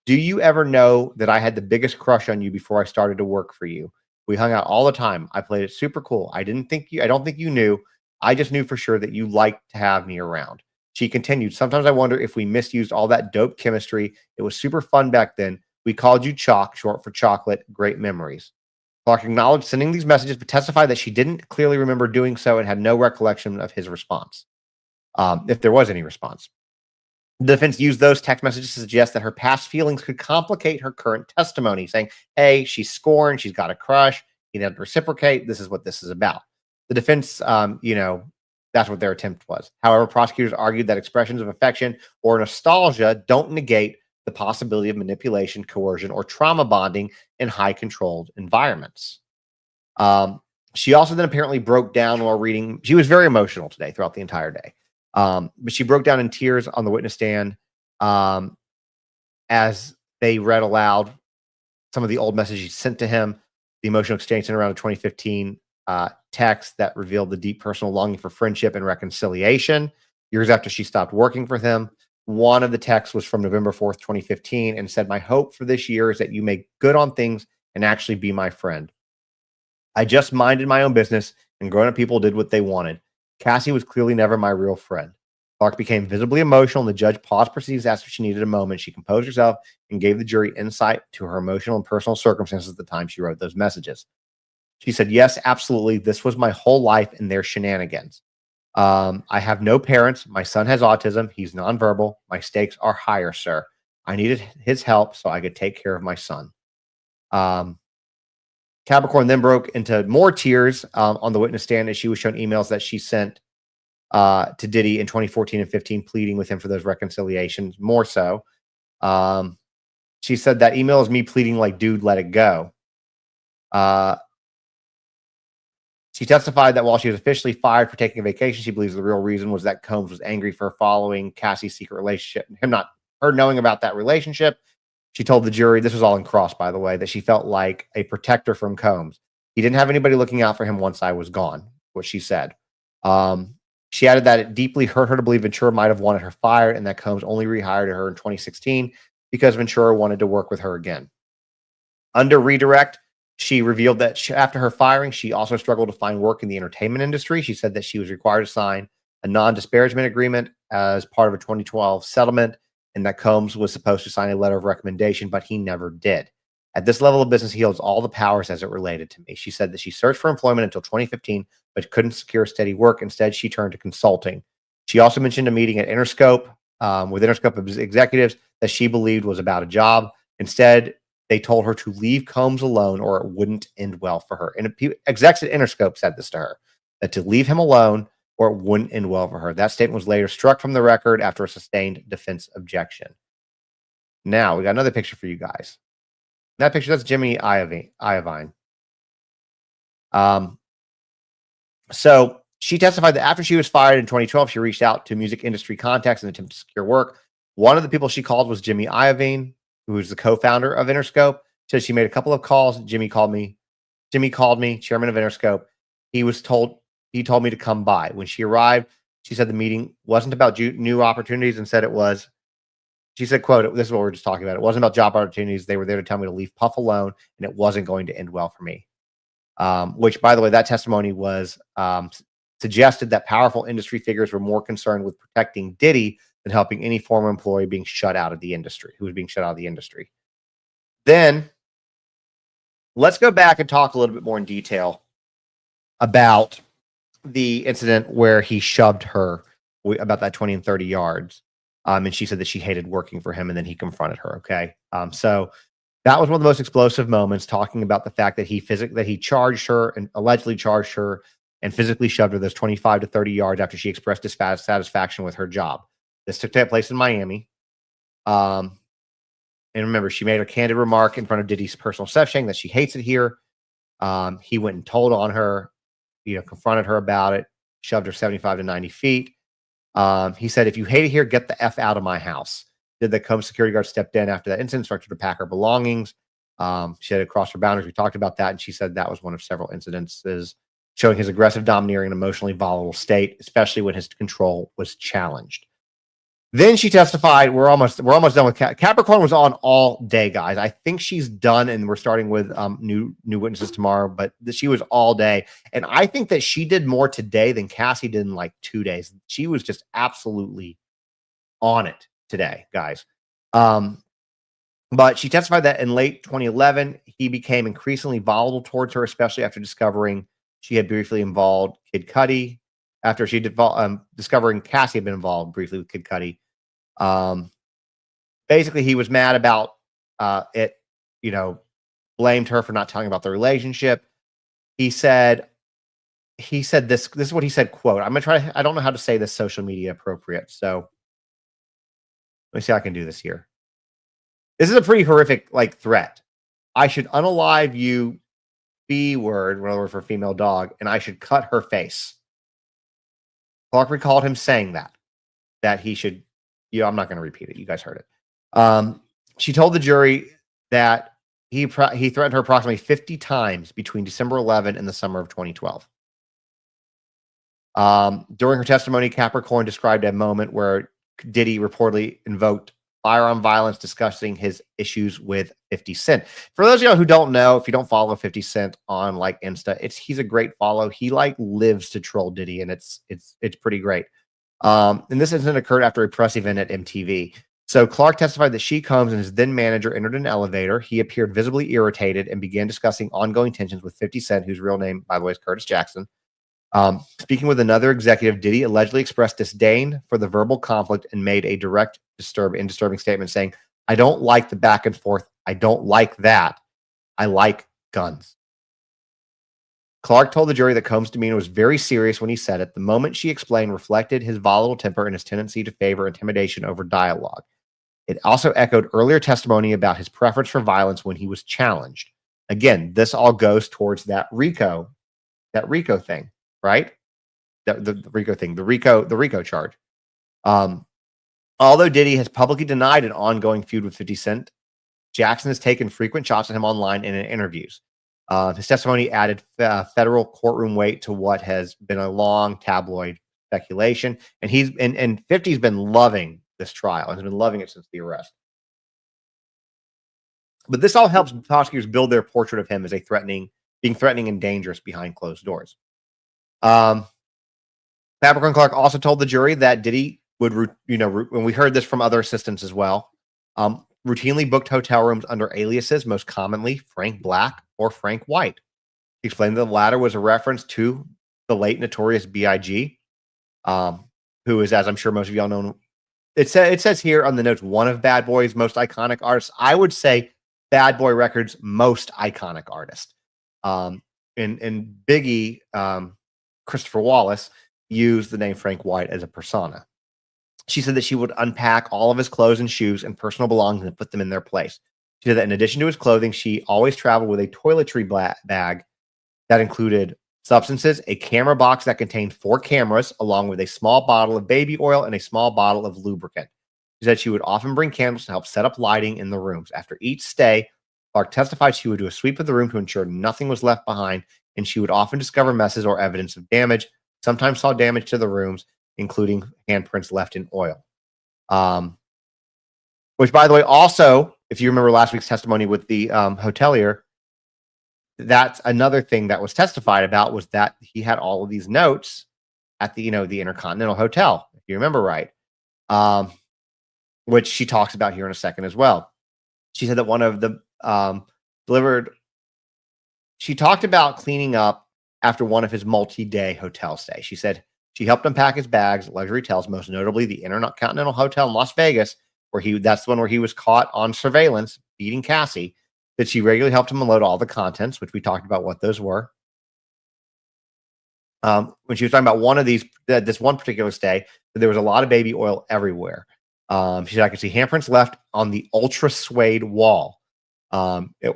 "Do you ever know that I had the biggest crush on you before I started to work for you? We hung out all the time. I played it super cool. I don't think you knew. I just knew for sure that you liked to have me around." She continued, "Sometimes I wonder if we misused all that dope chemistry. It was super fun back then. We called you Chalk, short for chocolate. Great memories." Clark acknowledged sending these messages, but testified that she didn't clearly remember doing so and had no recollection of his response, if there was any response. The defense used those text messages to suggest that her past feelings could complicate her current testimony, saying, "Hey, she's scorned. She's got a crush. He didn't reciprocate. This is what this is about." The defense, that's what their attempt was. However, prosecutors argued that expressions of affection or nostalgia don't negate the possibility of manipulation, coercion, or trauma bonding in high controlled environments. She also then apparently broke down while reading. She was very emotional today throughout the entire day. But she broke down in tears on the witness stand as they read aloud some of the old messages she sent to him, the emotional exchange in around a 2015 text that revealed the deep personal longing for friendship and reconciliation years after she stopped working for him. One of the texts was from November 4th, 2015, and said, "My hope for this year is that you make good on things and actually be my friend. I just minded my own business, and grown-up people did what they wanted. Cassie was clearly never my real friend." Clark became visibly emotional, and the judge paused proceedings, asked if she needed a moment. She composed herself and gave the jury insight to her emotional and personal circumstances at the time she wrote those messages. She said, "Yes, absolutely. This was my whole life and their shenanigans. I have no parents. My son has autism. He's nonverbal. My stakes are higher, sir. I needed his help so I could take care of my son." Capricorn then broke into more tears on the witness stand as she was shown emails that she sent to Diddy in 2014 and 15, pleading with him for those reconciliations. More so, she said, "That email is me pleading like, dude, let it go." She testified that while she was officially fired for taking a vacation, she believes the real reason was that Combs was angry for following Cassie's secret relationship and her knowing about that relationship. She told the jury, this was all in cross, by the way, that she felt like a protector from Combs. "He didn't have anybody looking out for him once I was gone," what she said. She added that it deeply hurt her to believe Ventura might have wanted her fired and that Combs only rehired her in 2016 because Ventura wanted to work with her again. Under redirect, she revealed that after her firing, she also struggled to find work in the entertainment industry. She said that she was required to sign a non-disparagement agreement as part of a 2012 settlement, and that Combs was supposed to sign a letter of recommendation, but he never did. "At this level of business, he holds all the powers as it related to me." She said that she searched for employment until 2015, but couldn't secure steady work. Instead, she turned to consulting. She also mentioned a meeting at Interscope with Interscope executives that she believed was about a job. Instead, they told her to leave Combs alone or it wouldn't end well for her. And execs at Interscope said this to her, that to leave him alone or it wouldn't end well for her. That statement was later struck from the record after a sustained defense objection. Now, we got another picture for you guys. That picture, that's Jimmy Iavine. So she testified that after she was fired in 2012, she reached out to music industry contacts in an attempt to secure work. One of the people she called was Jimmy Iavine, who is the co-founder of Interscope. Said she made a couple of calls. Jimmy called me, chairman of Interscope. He told me to come by. When she arrived, she said the meeting wasn't about new opportunities. Instead, it was, she said, quote, this is what we're just talking about. It wasn't about job opportunities. They were there to tell me to leave Puff alone, and it wasn't going to end well for me. Which, by the way, that testimony was suggested that powerful industry figures were more concerned with protecting Diddy than helping any former employee being shut out of the industry, who was being shut out of the industry. Then let's go back and talk a little bit more in detail about the incident where he shoved her about that 20 and 30 yards. And she said that she hated working for him, and then he confronted her. Okay. So that was one of the most explosive moments, talking about the fact that he charged her and allegedly charged her and physically shoved her those 25 to 30 yards after she expressed dissatisfaction with her job. This took place in Miami. And remember, she made a candid remark in front of Diddy's personal chef saying that she hates it here. He went and told on her, confronted her about it, shoved her 75 to 90 feet. He said, if you hate it here, get the F out of my house. Did the Combs security guard stepped in after that incident, instructed her to pack her belongings. She had to cross her boundaries. We talked about that. And she said that was one of several incidences showing his aggressive, domineering, and emotionally volatile state, especially when his control was challenged. Then she testified. We're almost done with Capricorn. Was on all day, guys. I think she's done, and we're starting with new witnesses tomorrow. But she was all day, and I think that she did more today than Cassie did in like 2 days. She was just absolutely on it today, guys. But she testified that in late 2011, he became increasingly volatile towards her, especially after discovering she had briefly involved Kid Cudi. After she discovering Cassie had been involved briefly with Kid Cudi. Basically, he was mad about it, blamed her for not telling about the relationship. He said this is what he said, quote, I'm going to try, I don't know how to say this social media appropriate. So let me see how I can do this here. This is a pretty horrific threat. I should unalive you, B word, another word for female dog, and I should cut her face. Clark recalled him saying that he should, I'm not going to repeat it. You guys heard it. She told the jury that he threatened her approximately 50 times between December 11 and the summer of 2012. During her testimony, Capricorn described a moment where Diddy reportedly invoked firearm violence, discussing his issues with 50 Cent. For those of y'all who don't know, if you don't follow 50 Cent on Insta, he's a great follow. He lives to troll Diddy, and it's pretty great. And this incident occurred after a press event at MTV. So Clark testified that she, Combs, and his then manager entered an elevator. He appeared visibly irritated and began discussing ongoing tensions with 50 Cent, whose real name, by the way, is Curtis Jackson. Speaking with another executive, Diddy allegedly expressed disdain for the verbal conflict and made a direct disturbing statement saying, I don't like the back and forth. I don't like that. I like guns. Clark told the jury that Combs' demeanor was very serious when he said it. The moment she explained reflected his volatile temper and his tendency to favor intimidation over dialogue. It also echoed earlier testimony about his preference for violence when he was challenged. Again, this all goes towards that RICO thing, right? The RICO thing, the RICO charge. Although Diddy has publicly denied an ongoing feud with 50 Cent, Jackson has taken frequent shots at him online and in interviews. His testimony added federal courtroom weight to what has been a long tabloid speculation, and 50's been loving this trial and has been loving it since the arrest. But this all helps prosecutors build their portrait of him as being threatening and dangerous behind closed doors. Capricorn Clark also told the jury that Diddy would, when we heard this from other assistants as well, routinely booked hotel rooms under aliases, most commonly Frank Black or Frank White. He explained the latter was a reference to the late notorious B.I.G., who is, as I'm sure most of y'all know, it says here on the notes, one of Bad Boy's most iconic artists. I would say Bad Boy Records' most iconic artist. And Biggie, Christopher Wallace, used the name Frank White as a persona. She said that she would unpack all of his clothes and shoes and personal belongings and put them in their place. She said that in addition to his clothing, she always traveled with a toiletry bag that included substances, a camera box that contained 4 cameras, along with a small bottle of baby oil and a small bottle of lubricant. She said she would often bring candles to help set up lighting in the rooms. After each stay, Clark testified she would do a sweep of the room to ensure nothing was left behind, and she would often discover messes or evidence of damage, sometimes saw damage to the rooms, including handprints left in oil. Which, by the way, also, if you remember last week's testimony with the hotelier, that's another thing that was testified about, was that he had all of these notes at the Intercontinental Hotel, if you remember right, which she talks about here in a second as well. She said that one of the she talked about cleaning up after one of his multi-day hotel stays. She said she helped unpack his bags at luxury hotels, most notably the Intercontinental Hotel in Las Vegas, that's the one where he was caught on surveillance beating Cassie. That she regularly helped him unload all the contents, which we talked about what those were. When she was talking about one of these, this one particular stay, there was a lot of baby oil everywhere. She said, I could see handprints left on the ultra suede wall. It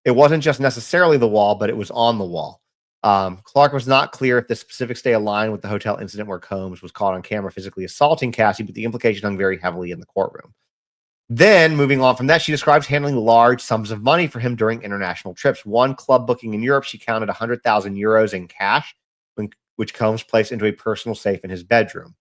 wasn't just necessarily the wall, but it was on the wall. Clark was not clear if the specific stay aligned with the hotel incident where Combs was caught on camera physically assaulting Cassie, but the implication hung very heavily in the courtroom. Then, moving on from that, she describes handling large sums of money for him during international trips. One club booking in Europe, she counted 100,000 euros in cash, which Combs placed into a personal safe in his bedroom.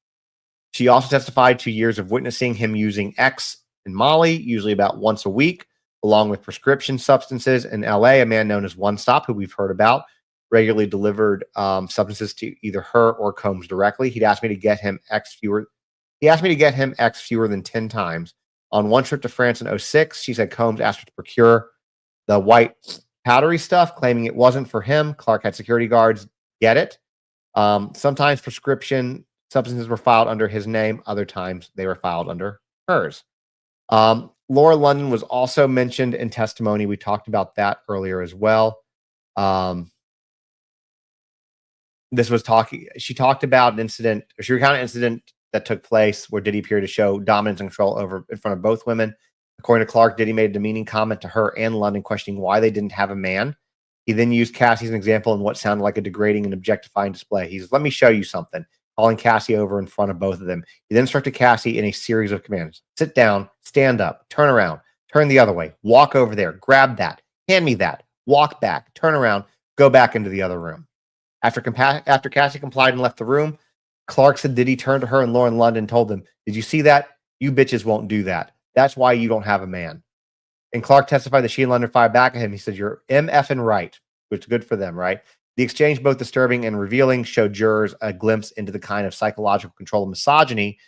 She also testified to years of witnessing him using X and Molly, usually about once a week, along with prescription substances. In LA, a man known as One Stop, who we've heard about, regularly delivered substances to either her or Combs directly. He asked me to get him X fewer than 10 times. On one trip to France in 2006, she said Combs asked her to procure the white powdery stuff, claiming it wasn't for him. Clark had security guards get it. Sometimes prescription substances were filed under his name. Other times they were filed under hers. Laura London was also mentioned in testimony. We talked about that earlier as well. She talked about an incident, or she recounted an incident that took place where Diddy appeared to show dominance and control in front of both women. According to Clark, Diddy made a demeaning comment to her and London, questioning why they didn't have a man. He then used Cassie as an example in what sounded like a degrading and objectifying display. He says, let me show you something, calling Cassie over in front of both of them. He then instructed Cassie in a series of commands. Sit down, stand up, turn around, turn the other way, walk over there, grab that, hand me that, walk back, turn around, go back into the other room. After Cassie complied and left the room, Clark said Diddy turned to her and Lauren London and told them, did you see that? You bitches won't do that. That's why you don't have a man. And Clark testified that she and London fired back at him. He said, you're MFing right, which is good for them, right? The exchange, both disturbing and revealing, showed jurors a glimpse into the kind of psychological control and misogyny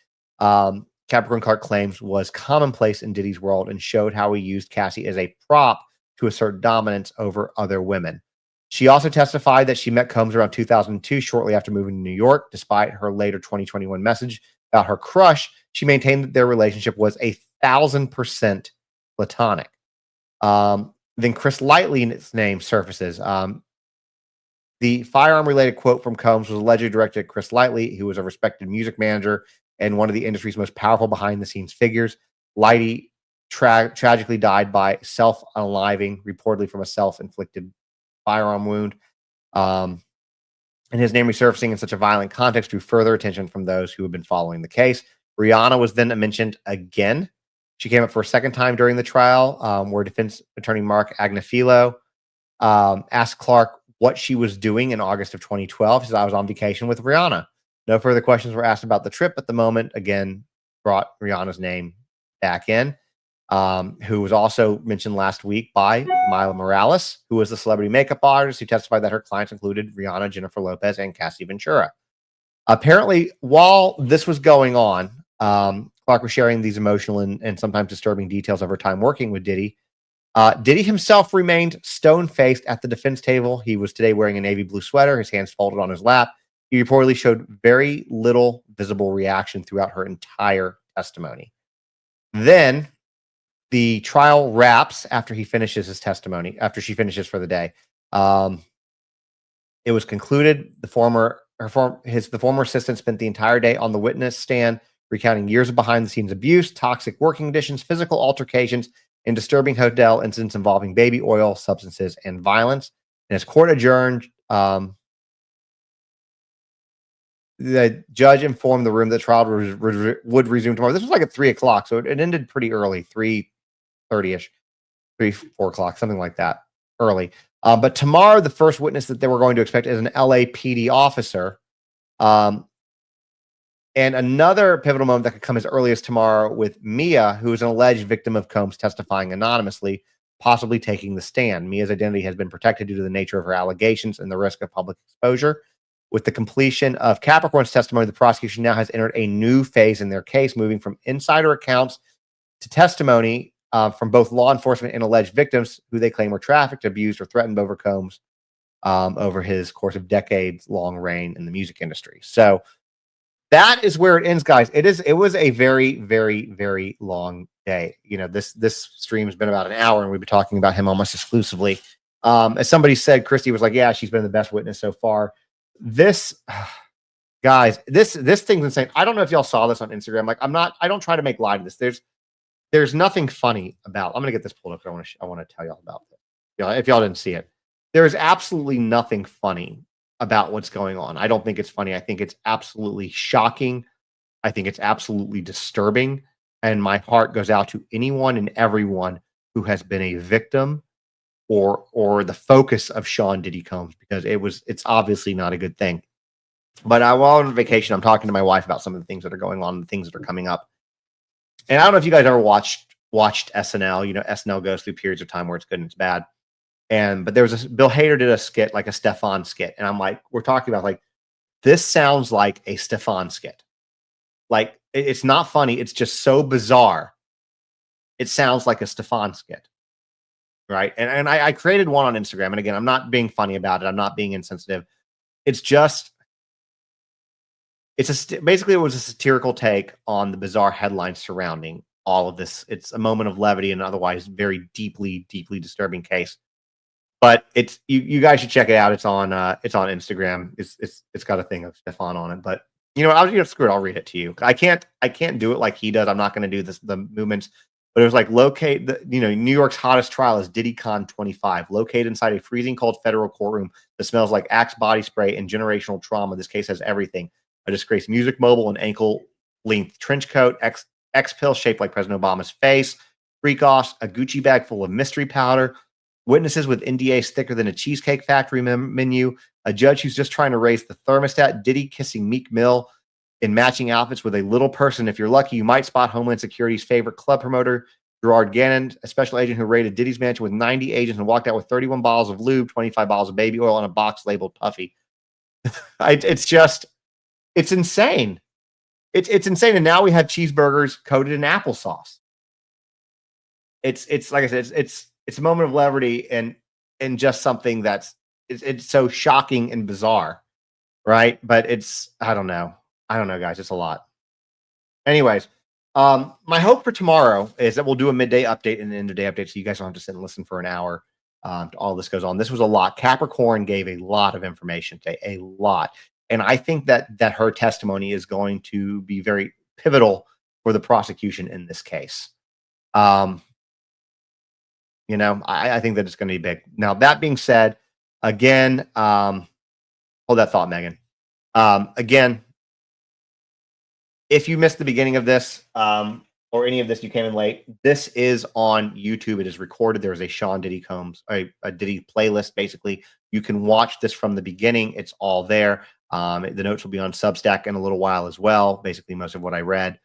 Capricorn Clark claims was commonplace in Diddy's world, and showed how he used Cassie as a prop to assert dominance over other women. She also testified that she met Combs around 2002, shortly after moving to New York. Despite her later 2021 message about her crush, she maintained that their relationship was 1,000% platonic. Then Chris Lightly's name surfaces. The firearm-related quote from Combs was allegedly directed at Chris Lightly, who was a respected music manager and one of the industry's most powerful behind-the-scenes figures. Lighty tragically died by self-unaliving, reportedly from a self-inflicted firearm wound. And his name resurfacing in such a violent context drew further attention from those who had been following the case. Rihanna was then mentioned again. She came up for a second time during the trial, where defense attorney Mark Agnafilo asked Clark what she was doing in August of 2012. She said, I was on vacation with Rihanna. No further questions were asked about the trip at the moment. Again, brought Rihanna's name back in, who was also mentioned last week by Mila Morales, who was the celebrity makeup artist who testified that her clients included Rihanna, Jennifer Lopez, and Cassie Ventura. Apparently, while this was going on, Clark was sharing these emotional and sometimes disturbing details of her time working with Diddy. Diddy himself remained stone-faced at the defense table. He was today wearing a navy blue sweater, his hands folded on his lap. He reportedly showed very little visible reaction throughout her entire testimony. Then the trial wraps after he finishes his testimony, after she finishes for the day. It was concluded the former assistant spent the entire day on the witness stand, recounting years of behind-the-scenes abuse, toxic working conditions, physical altercations, and disturbing hotel incidents involving baby oil, substances, and violence. And as court adjourned, the judge informed the room that trial would resume tomorrow. This was like at 3 o'clock, so it ended pretty early, 3:30ish, 4 o'clock, something like that, early. But tomorrow, the first witness that they were going to expect is an LAPD officer. And another pivotal moment that could come as early as tomorrow with Mia, who is an alleged victim of Combs testifying anonymously, possibly taking the stand. Mia's identity has been protected due to the nature of her allegations and the risk of public exposure. With the completion of Capricorn's testimony, the prosecution now has entered a new phase in their case, moving from insider accounts to testimony from both law enforcement and alleged victims who they claim were trafficked, abused, or threatened over Combs over his course of decades-long reign in the music industry. So that is where it ends, guys. It was a very, very, very long day. You know, this stream has been about an hour, and we've been talking about him almost exclusively. As somebody said, Christy was like, "Yeah, she's been the best witness so far." This, guys, this thing's insane. I don't know if y'all saw this on Instagram. Like, I don't try to make light of this. There's nothing funny about. I'm gonna get this pulled up. I want to tell y'all about this. If y'all didn't see it, there is absolutely nothing funny about what's going on. I don't think it's funny. I think it's absolutely shocking. I think it's absolutely disturbing. And my heart goes out to anyone and everyone who has been a victim or the focus of Sean Diddy Combs, because it's obviously not a good thing. But while on vacation, I'm talking to my wife about some of the things that are going on, the things that are coming up. And I don't know if you guys ever watched SNL. You know, SNL goes through periods of time where it's good and it's bad. But there was Bill Hader did a skit, like a Stefan skit. And I'm like, we're talking about like, this sounds like a Stefan skit. Like, it's not funny. It's just so bizarre. It sounds like a Stefan skit. Right. And I created one on Instagram. And again, I'm not being funny about it. I'm not being insensitive. It's just, basically it was a satirical take on the bizarre headlines surrounding all of this. It's a moment of levity and otherwise very deeply, deeply disturbing case. But it's you guys should check it out. It's on Instagram. It's got a thing of Stefan on it. But you know, screw it. I'll read it to you. I can't do it like he does. I'm not going to do the movements. But it was like, New York's hottest trial is DiddyCon 25, located inside a freezing cold federal courtroom that smells like Axe body spray and generational trauma. This case has everything: a disgraced music mogul, an ankle-length trench coat, X-pill shaped like President Obama's face, freak-offs, a Gucci bag full of mystery powder, witnesses with NDAs thicker than a Cheesecake Factory menu, a judge who's just trying to raise the thermostat, Diddy kissing Meek Mill in matching outfits with a little person. If you're lucky, you might spot Homeland Security's favorite club promoter, Gerard Gannon, a special agent who raided Diddy's mansion with 90 agents and walked out with 31 bottles of lube, 25 bottles of baby oil, and a box labeled Puffy. It's insane. It's insane. And now we have cheeseburgers coated in applesauce. It's like I said, it's a moment of levity and just something it's so shocking and bizarre, right? But I don't know, guys. It's a lot. Anyways, my hope for tomorrow is that we'll do a midday update and an end of day update, so you guys don't have to sit and listen for an hour. All this goes on. This was a lot. Capricorn gave a lot of information today, a lot, and I think that her testimony is going to be very pivotal for the prosecution in this case. I think that it's going to be big. Now, that being said, again, hold that thought, Megan. Again, if you missed the beginning of this or any of this, you came in late, this is on YouTube. It is recorded. There is a Sean Diddy Combs, a Diddy playlist, basically. You can watch this from the beginning. It's all there. The notes will be on Substack in a little while as well. Basically, most of what I read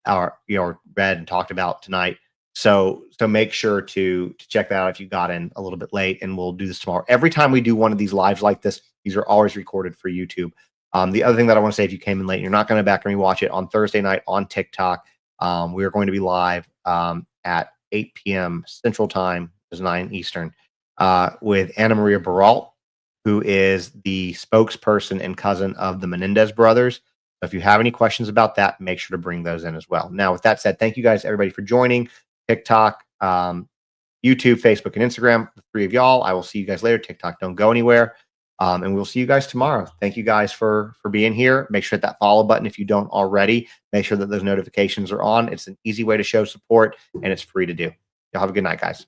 and talked about tonight. So make sure to check that out if you got in a little bit late, and we'll do this tomorrow. Every time we do one of these lives like this, these are always recorded for YouTube. The other thing that I want to say, if you came in late and you're not going to back and rewatch it, on Thursday night on TikTok, we are going to be live at 8 p.m. Central Time, is 9 Eastern, with Anna Maria Baralt, who is the spokesperson and cousin of the Menendez brothers. So if you have any questions about that, make sure to bring those in as well. Now, with that said, thank you guys, everybody, for joining. TikTok, YouTube, Facebook, and Instagram, the 3 of y'all. I will see you guys later. TikTok, don't go anywhere. And we'll see you guys tomorrow. Thank you guys for being here. Make sure that follow button, if you don't already, make sure that those notifications are on. It's an easy way to show support, and it's free to do. Y'all have a good night, guys.